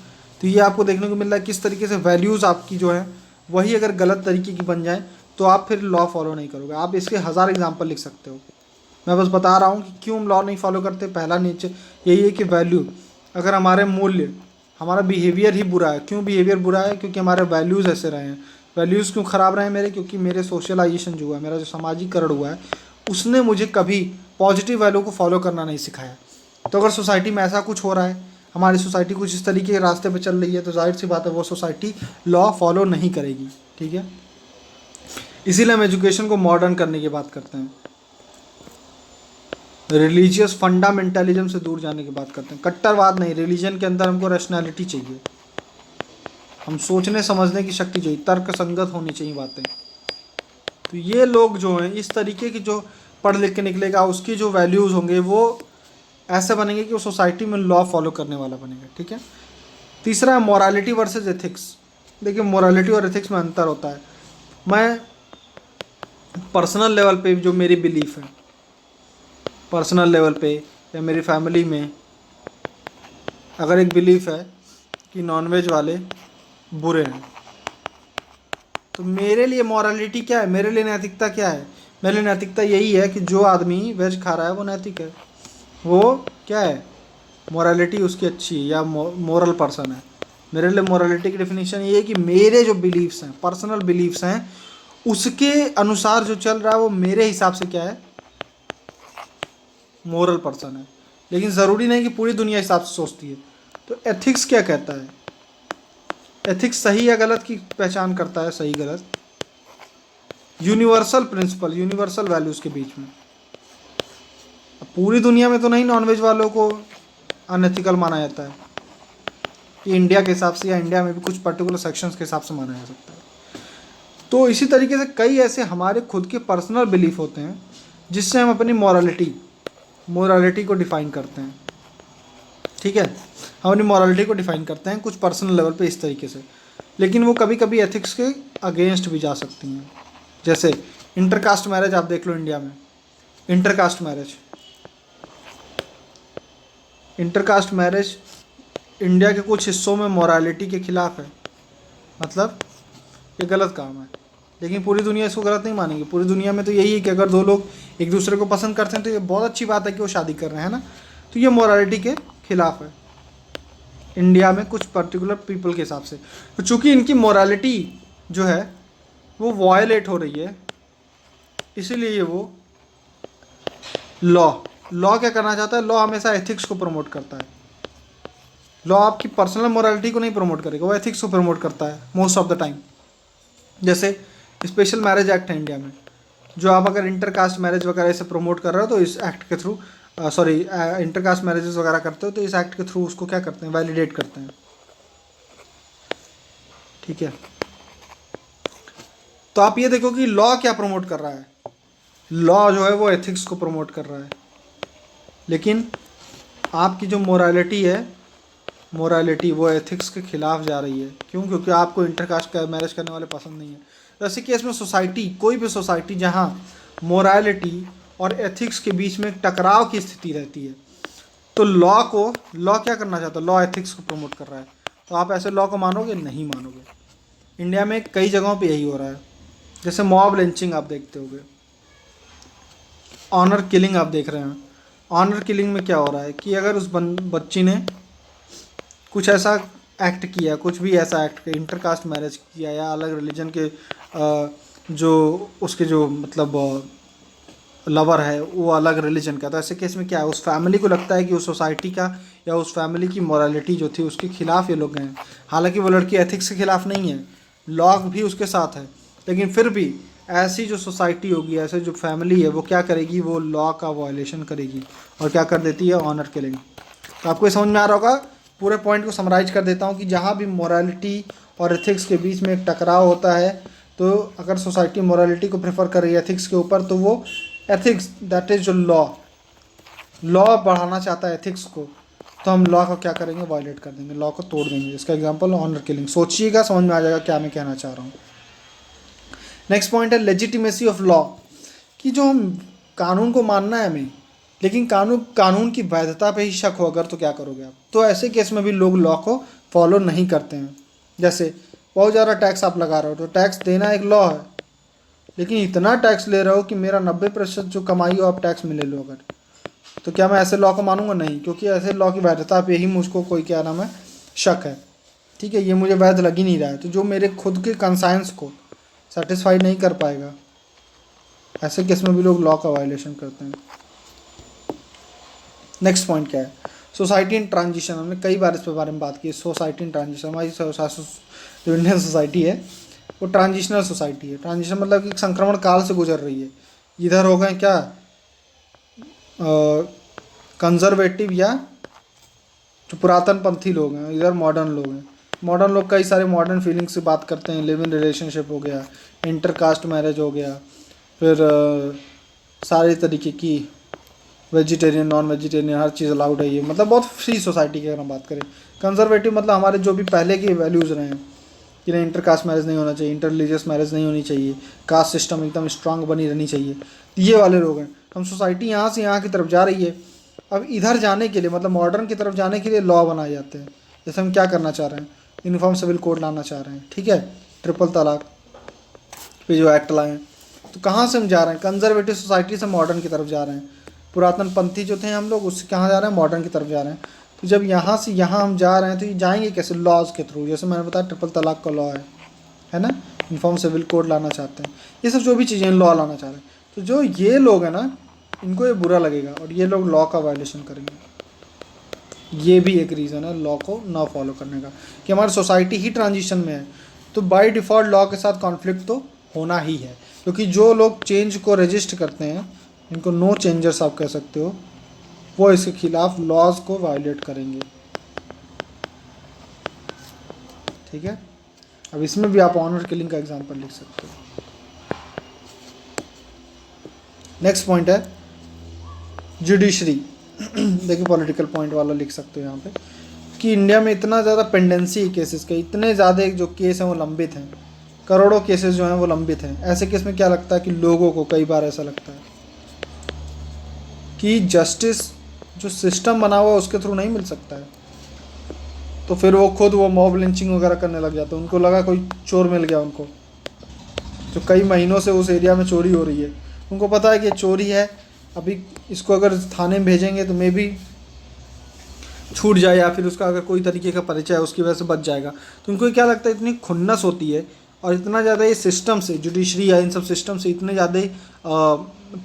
तो ये आपको देखने को मिल रहा है किस तरीके से वैल्यूज़ आपकी जो है वही अगर गलत तरीके की बन जाए तो आप फिर लॉ फॉलो नहीं करोगे। आप इसके 1000 एग्जाम्पल लिख सकते हो। मैं बस बता रहा हूँ कि क्यों हम लॉ नहीं फॉलो करते। पहला नीचे यही है कि वैल्यू, अगर हमारे मूल्य, हमारा बिहेवियर ही बुरा है। क्यों बिहेवियर बुरा है? क्योंकि हमारे वैल्यूज़ ऐसे रहे हैं। वैल्यूज़ क्यों ख़राब रहे हैं मेरे? क्योंकि मेरे सोशलाइजेशन जो हुआ है, मेरा जो सामाजिकरण हुआ है, उसने मुझे कभी पॉजिटिव वैल्यू को फॉलो करना नहीं सिखाया। तो अगर सोसाइटी में ऐसा कुछ हो रहा है, हमारी सोसाइटी कुछ इस तरीके के रास्ते पे चल रही है, तो जाहिर सी बात है वो सोसाइटी लॉ फॉलो नहीं करेगी, ठीक है। इसीलिए हम एजुकेशन को मॉडर्न करने की बात करते हैं, रिलीजियस फंडामेंटलिज्म से दूर जाने की बात करते हैं। कट्टरवाद नहीं, रिलीजन के अंदर हमको रैशनैलिटी चाहिए, हम सोचने समझने की शक्ति चाहिए, तर्क संगत होनी चाहिए बातें। तो ये लोग जो हैं इस तरीके की जो पढ़ लिख के निकलेगा उसकी जो वैल्यूज़ होंगे वो ऐसे बनेंगे कि वो सोसाइटी में लॉ फॉलो करने वाला बनेगा। ठीक है। तीसरा है मोरालिटी वर्सेस एथिक्स। देखिए मोरालिटी और एथिक्स में अंतर होता है। मैं पर्सनल लेवल पे जो मेरी बिलीफ है, पर्सनल लेवल पे या मेरी फैमिली में अगर एक बिलीफ है कि नॉनवेज वाले बुरे हैं, तो मेरे लिए मॉरलिटी क्या है, मेरे लिए नैतिकता क्या है? मेरे लिए नैतिकता यही है कि जो आदमी वेज खा रहा है वो नैतिक है, वो क्या है, मॉरलिटी उसकी अच्छी है या मोरल पर्सन है। मेरे लिए मॉरलिटी की डेफिनेशन ये है कि मेरे जो बिलीव्स हैं, पर्सनल बिलीव्स हैं, उसके अनुसार जो चल रहा है वो मेरे हिसाब से क्या है, मोरल पर्सन है। लेकिन ज़रूरी नहीं कि पूरी दुनिया हिसाब से सोचती है। तो एथिक्स क्या कहता है? एथिक्स सही या गलत की पहचान करता है, सही गलत, यूनिवर्सल प्रिंसिपल, यूनिवर्सल वैल्यूज़ के बीच में। अब पूरी दुनिया में तो नहीं नॉनवेज वालों को अनएथिकल माना जाता है, कि इंडिया के हिसाब से या इंडिया में भी कुछ पर्टिकुलर सेक्शंस के हिसाब से माना जा सकता है। तो इसी तरीके से कई ऐसे हमारे खुद के पर्सनल बिलीफ होते हैं जिससे हम अपनी मोरालिटी को डिफ़ाइन करते हैं। ठीक है, हम अपनी मोरालिटी को डिफ़ाइन करते हैं कुछ पर्सनल लेवल पे इस तरीके से, लेकिन वो कभी कभी एथिक्स के अगेंस्ट भी जा सकती हैं। जैसे इंटरकास्ट मैरिज आप देख लो इंडिया में, इंटरकास्ट मैरिज इंडिया के कुछ हिस्सों में मोरालिटी के खिलाफ है, मतलब ये गलत काम है। लेकिन पूरी दुनिया इसको गलत नहीं मानेगी। पूरी दुनिया में तो यही है कि अगर दो लोग एक दूसरे को पसंद करते हैं तो ये बहुत अच्छी बात है कि वो शादी कर रहे हैं ना, तो ये मोरालिटी के खिलाफ है इंडिया में कुछ पर्टिकुलर पीपल के हिसाब से। तो चूँकि इनकी मोरालिटी जो है वो वायलेट हो रही है, इसीलिए वो लॉ क्या करना चाहता है, लॉ हमेशा एथिक्स को प्रमोट करता है। लॉ आपकी पर्सनल मोरालिटी को नहीं प्रमोट करेगा, वो एथिक्स को प्रमोट करता है मोस्ट ऑफ द टाइम। जैसे स्पेशल मैरिज एक्ट है इंडिया में, जो आप अगर इंटरकास्ट मैरिज वगैरह से प्रमोट कर रहे हो तो इस एक्ट के थ्रू इंटरकास्ट मैरिजेस वगैरह करते हो तो इस एक्ट के थ्रू उसको क्या करते हैं, वैलिडेट करते हैं। ठीक है, तो आप ये देखो कि लॉ क्या प्रमोट कर रहा है, लॉ जो है वो एथिक्स को प्रमोट कर रहा है। लेकिन आपकी जो मोरालिटी है, मोरालिटी वो एथिक्स के खिलाफ जा रही है। क्यों? क्योंकि आपको इंटरकास्ट मैरिज करने वाले पसंद नहीं है। तो ऐसे केस में सोसाइटी, कोई भी सोसाइटी जहाँ मोरालिटी और एथिक्स के बीच में टकराव की स्थिति रहती है, तो लॉ क्या करना चाहता है, लॉ एथिक्स को प्रमोट कर रहा है। तो आप ऐसे लॉ को मानोगे? नहीं मानोगे। इंडिया में कई जगहों पे यही हो रहा है। जैसे मॉब लिंचिंग आप देखते होगे, ऑनर किलिंग आप देख रहे हैं। ऑनर किलिंग में क्या हो रहा है कि अगर उस बच्ची ने कुछ ऐसा एक्ट किया, कुछ भी ऐसा एक्ट किया, इंटरकास्ट मैरिज किया या अलग रिलीजन के जो उसके जो मतलब लवर है वो अलग रिलीजन का, तो ऐसे केस में क्या है, उस फैमिली को लगता है कि उस सोसाइटी का या उस फैमिली की मोरालिटी जो थी उसके खिलाफ ये लोग हैं। हालांकि वो लड़की एथिक्स के खिलाफ नहीं है, लॉ भी उसके साथ है, लेकिन फिर भी ऐसी जो सोसाइटी होगी, ऐसे जो फैमिली है, वो क्या करेगी, वो लॉ का वायलेशन करेगी और क्या कर देती है, ऑनर किलिंग। तो आपको ये समझ में आ रहा होगा। पूरे पॉइंट को समराइज कर देता हूँ कि जहाँ भी मोरालिटी और एथिक्स के बीच में एक टकराव होता है, तो अगर सोसाइटी मोरालिटी को प्रेफर कर रही है एथिक्स के ऊपर, तो वो एथिक्स दैट इज़ जो लॉ बढ़ाना चाहता है एथिक्स को, तो हम लॉ को क्या करेंगे, वायलेट कर देंगे, लॉ को तोड़ देंगे। इसका एग्जांपल ऑनर किलिंग। सोचिएगा, समझ में आ जाएगा क्या मैं कहना चाह रहा हूँ। नेक्स्ट पॉइंट है लेजिटिमेसी ऑफ लॉ, कि जो हम कानून को मानना है हमें, लेकिन कानून की वैधता पे ही शक हो अगर, तो क्या करोगे आप? तो ऐसे केस में भी लोग लॉ को फॉलो नहीं करते हैं। जैसे बहुत ज़्यादा टैक्स आप लगा रहे हो, तो टैक्स देना एक लॉ है, लेकिन इतना टैक्स ले रहे हो कि मेरा 90% जो कमाई हो आप टैक्स में ले लो अगर, तो क्या मैं ऐसे लॉ को मानूंगा? नहीं, क्योंकि ऐसे लॉ की वैधता पे ही मुझको कोई क्या नाम है, शक है। ठीक है, ये मुझे वैध लग ही नहीं रहा है, तो जो मेरे खुद के कंसाइंस को सेटिस्फाई नहीं कर पाएगा, ऐसे केस में भी लोग लॉ का वायलेशन करते हैं। नेक्स्ट पॉइंट क्या है, सोसाइटी इन ट्रांजिशन। हमने कई बार इस बारे में बात की। सोसाइटी इन ट्रांजिशन, हमारी जो इंडियन सोसाइटी है वो ट्रांजिशनल सोसाइटी है। ट्रांजिशन मतलब कि संक्रमण काल से गुजर रही है। इधर हो गए क्या कंजर्वेटिव या जो पुरातन पंथी लोग हैं, इधर मॉडर्न लोग हैं। मॉडर्न लोग कई सारे मॉडर्न फीलिंग्स से बात करते हैं, लिव इन रिलेशनशिप हो गया, इंटर कास्ट मैरिज हो गया, फिर सारे तरीके की वेजिटेरियन नॉन वेजिटेरियन हर चीज़ अलाउड है ये, मतलब बहुत फ्री सोसाइटी की अगर हम बात करें। कंजर्वेटिव मतलब हमारे जो भी पहले के वैल्यूज़ रहे हैं कि नहीं, इंटर कास्ट मैरिज नहीं होना चाहिए, इंटर रिलीजियस मैरिज नहीं होनी चाहिए, कास्ट सिस्टम एकदम स्ट्रांग बनी रहनी चाहिए, ये वाले लोग हैं। हम सोसाइटी यहाँ से यहाँ की तरफ जा रही है, अब इधर जाने के लिए मतलब मॉडर्न की तरफ जाने के लिए लॉ बनाए जाते हैं। जैसे हम क्या करना चाह रहे हैं, यूनिफॉर्म सिविल कोड लाना चाह रहे हैं, ठीक है, ट्रिपल तलाक पे जो एक्ट लाए हैं। तो कहाँ से हम जा रहे हैं, कंजर्वेटिव सोसाइटी से मॉडर्न की तरफ जा रहे हैं। पुरातन पंथी जो थे हम लोग, उससे कहाँ जा रहे हैं, मॉडर्न की तरफ जा रहे हैं। तो जब यहाँ से यहाँ हम जा रहे हैं तो ये जाएंगे कैसे, लॉज के थ्रू। जैसे मैंने बताया ट्रिपल तलाक का लॉ है ना, यूनिफॉर्म सिविल कोड लाना चाहते हैं, ये सब जो भी चीज़ें लॉ लाना चाह रहे हैं। तो जो ये लोग हैं ना, इनको ये बुरा लगेगा और ये लोग लॉ का वायलेशन करेंगे। ये भी एक रीज़न है लॉ को ना फॉलो करने का, कि हमारी सोसाइटी ही ट्रांजिशन में है, तो बाय डिफ़ॉल्ट लॉ के साथ कॉन्फ्लिक्ट तो होना ही है। क्योंकि जो लोग चेंज को रजिस्ट करते हैं, इनको नो चेंजर्स आप कह सकते हो, वो इसके खिलाफ लॉज को वायलेट करेंगे, ठीक है। अब इसमें भी आप ऑनर किलिंग का एग्जांपल लिख सकते हो। नेक्स्ट पॉइंट है जुडिशरी। देखिए पॉलिटिकल पॉइंट वाला लिख सकते हो यहाँ पे, कि इंडिया में इतना ज़्यादा पेंडेंसी है केसेस का, इतने ज़्यादा जो केस हैं वो लंबित हैं, करोड़ों केसेस जो हैं वो लंबित हैं। ऐसे केस में क्या लगता है कि लोगों को कई बार ऐसा लगता है कि जस्टिस जो सिस्टम बना हुआ है उसके थ्रू नहीं मिल सकता है, तो फिर वो खुद वो मॉब लिंचिंग वगैरह करने लग जाते हैं। उनको लगा कोई चोर मिल गया उनको, जो कई महीनों से उस एरिया में चोरी हो रही है, उनको पता है कि ये चोरी है, अभी इसको अगर थाने में भेजेंगे तो मे भी छूट जाए, या फिर उसका अगर कोई तरीके का परिचय है उसकी वजह से बच जाएगा। तो उनको क्या लगता है, इतनी खुन्नस होती है और इतना ज़्यादा ये सिस्टम से, जुडिशरी या इन सब सिस्टम से इतने ज़्यादा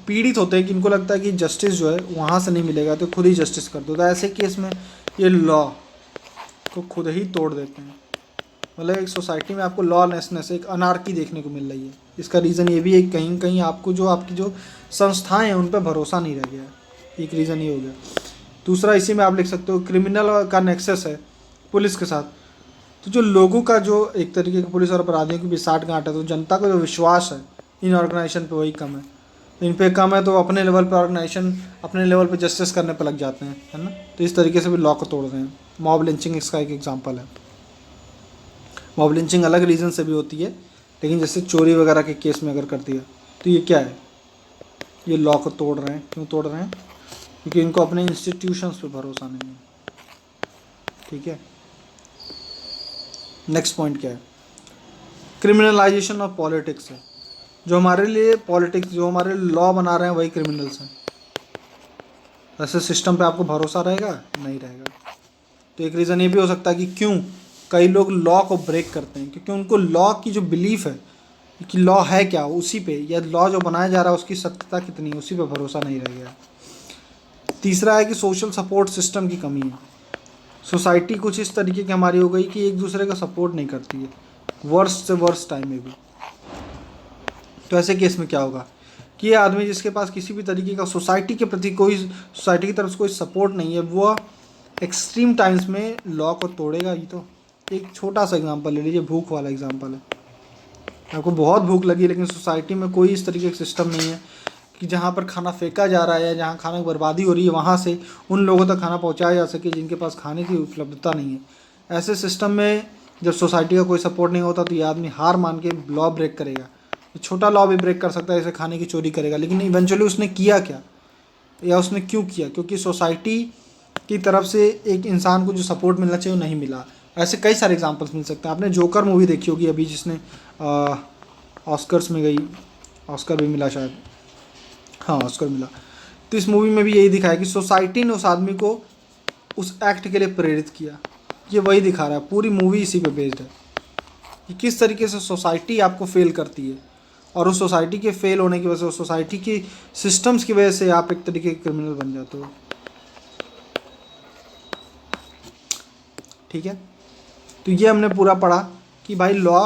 पीड़ित होते हैं कि इनको लगता है कि जस्टिस जो है वहाँ से नहीं मिलेगा, तो खुद ही जस्टिस कर दो। तो ऐसे केस में ये लॉ को खुद ही तोड़ देते हैं। मतलब एक सोसाइटी में आपको लॉलेसनेस, एक अनार्की देखने को मिल रही है। इसका रीज़न ये भी है, कहीं कहीं आपको जो आपकी जो संस्थाएं हैं उन पर भरोसा नहीं रह गया है, एक रीज़न ये हो गया। दूसरा इसी में आप लिख सकते हो क्रिमिनल का नेक्सस है पुलिस के साथ। तो जो लोगों का जो एक तरीके का पुलिस और अपराधियों की भी साठगांठ है, तो जनता का जो विश्वास है इन ऑर्गेनाइजेशन पे वही कम है। इन पे कम है तो अपने लेवल पे ऑर्गेनाइजेशन अपने लेवल पे जस्टिस करने पे लग जाते हैं, है ना। तो इस तरीके से भी लॉ को तोड़ रहे हैं। मॉब लिंचिंग इसका एक एग्जाम्पल है। मॉब लिंचिंग अलग रीज़न से भी होती है, लेकिन जैसे चोरी वगैरह के केस में अगर कर दिया तो ये क्या है, ये लॉ को तोड़ रहे हैं। क्यों तोड़ रहे हैं, क्योंकि इनको अपने इंस्टीट्यूशंस पे भरोसा नहीं है, ठीक है। नेक्स्ट पॉइंट क्या है, क्रिमिनलाइजेशन ऑफ पॉलिटिक्स है। जो हमारे लिए पॉलिटिक्स, जो हमारे लॉ बना रहे हैं वही क्रिमिनल्स हैं। ऐसे सिस्टम पे आपको भरोसा रहेगा, नहीं रहेगा। तो एक रीज़न ये भी हो सकता है कि क्यों कई लोग लॉ को ब्रेक करते हैं, क्योंकि उनको लॉ की जो बिलीफ है कि लॉ है क्या, उसी पे, या लॉ जो बनाया जा रहा है उसकी सत्यता कितनी है, उसी पे भरोसा नहीं रह गया। तीसरा है कि सोशल सपोर्ट सिस्टम की कमी है। सोसाइटी कुछ इस तरीके की हमारी हो गई कि एक दूसरे का सपोर्ट नहीं करती है, वर्स्ट से वर्स्ट टाइम में भी। तो ऐसे केस में क्या होगा कि ये आदमी जिसके पास किसी भी तरीके का सोसाइटी के प्रति कोई, सोसाइटी की तरफ से कोई सपोर्ट नहीं है, वो एक्सट्रीम टाइम्स में लॉ को तोड़ेगा ही। तो एक छोटा सा एग्जांपल ले लीजिए, भूख वाला एग्जांपल है। आपको बहुत भूख लगी, लेकिन सोसाइटी में कोई इस तरीके का सिस्टम नहीं है कि जहाँ पर खाना फेंका जा रहा है या जहाँ खाने की बर्बादी हो रही है वहाँ से उन लोगों तक खाना पहुँचाया जा सके जिनके पास खाने की उपलब्धता नहीं है। ऐसे सिस्टम में जब सोसाइटी का कोई सपोर्ट नहीं होता तो ये आदमी हार मान के लॉ ब्रेक करेगा। छोटा लॉ भी ब्रेक कर सकता है, जैसे खाने की चोरी करेगा, लेकिन इवेंचुअली उसने किया क्या या उसने क्यों किया, क्योंकि सोसाइटी की तरफ से एक इंसान को जो सपोर्ट मिलना चाहिए वो नहीं मिला। ऐसे कई सारे एग्जांपल्स मिल सकते हैं। आपने जोकर मूवी देखी होगी अभी, जिसने ऑस्कर्स में गई, ऑस्कर भी मिला शायद, हाँ ऑस्कर मिला। तो इस मूवी में भी यही दिखाया कि सोसाइटी ने उस आदमी को उस एक्ट के लिए प्रेरित किया। ये वही दिखा रहा है, पूरी मूवी इसी पे बेस्ड है कि किस तरीके से सोसाइटी आपको फेल करती है, और उस सोसाइटी के फेल होने की वजह से, उस सोसाइटी की सिस्टम्स की वजह से आप एक तरीके के क्रिमिनल बन जाते हो, ठीक है। तो ये हमने पूरा पढ़ा कि भाई लॉ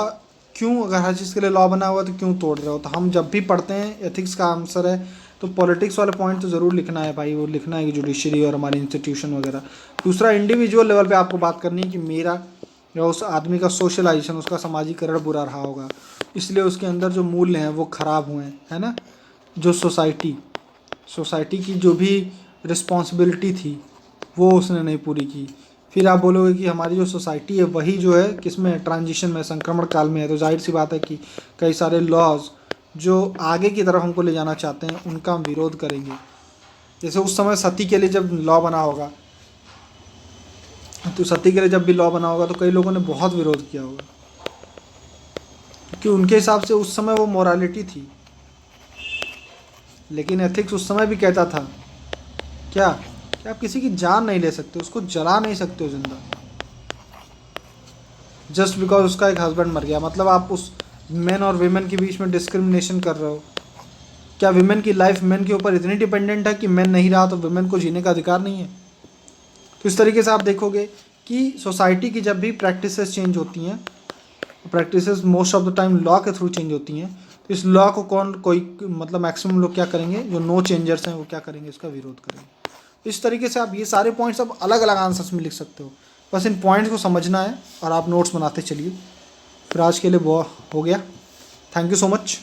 क्यों, अगर हर चीज़ के लिए लॉ बना हुआ तो क्यों तोड़ रहे हो। तो हम जब भी पढ़ते हैं एथिक्स का आंसर है तो पॉलिटिक्स वाले पॉइंट तो ज़रूर लिखना है भाई, वो लिखना है कि जुडिशरी और हमारी इंस्टीट्यूशन वगैरह। दूसरा इंडिविजुअल लेवल पे आपको बात करनी है कि मेरा या उस आदमी का सोशलाइजेशन, उसका समाजीकरण बुरा रहा होगा, इसलिए उसके अंदर जो मूल्य हैं वो ख़राब हुए हैं, है ना। जो सोसाइटी की जो भी रिस्पॉन्सिबिलिटी थी वो उसने नहीं पूरी की। फिर आप बोलोगे कि हमारी जो सोसाइटी है वही जो है किसमें ट्रांजिशन में, संक्रमण काल में है, तो जाहिर सी बात है कि कई सारे लॉज जो आगे की तरफ हमको ले जाना चाहते हैं उनका हम विरोध करेंगे। जैसे उस समय सती के लिए जब लॉ बना होगा, तो सती के लिए जब भी लॉ बना होगा तो कई लोगों ने बहुत विरोध किया होगा, क्योंकि उनके हिसाब से उस समय वो मोरालिटी थी। लेकिन एथिक्स उस समय भी कहता था क्या कि आप किसी की जान नहीं ले सकते, उसको जला नहीं सकते हो जिंदा, जस्ट बिकॉज उसका एक हस्बैंड मर गया। मतलब आप उस मेन और वीमेन के बीच में डिस्क्रिमिनेशन कर रहे हो। क्या वीमेन की लाइफ मेन के ऊपर इतनी डिपेंडेंट है कि मेन नहीं रहा तो वीमेन को जीने का अधिकार नहीं है? तो इस तरीके से आप देखोगे कि सोसाइटी की जब भी प्रैक्टिसेस चेंज होती हैं, practices most of the time law के थ्रू चेंज होती हैं, तो इस लॉ को कोई मतलब मैक्सिमम लोग क्या करेंगे, जो नो चेंजर्स हैं वो क्या करेंगे, इसका विरोध करेंगे। इस तरीके से आप ये सारे पॉइंट्स अब अलग अलग आंसर्स में लिख सकते हो, बस इन पॉइंट्स को समझना है और आप नोट्स बनाते चलिए। फिर आज के लिए वो हो गया। Thank you so much.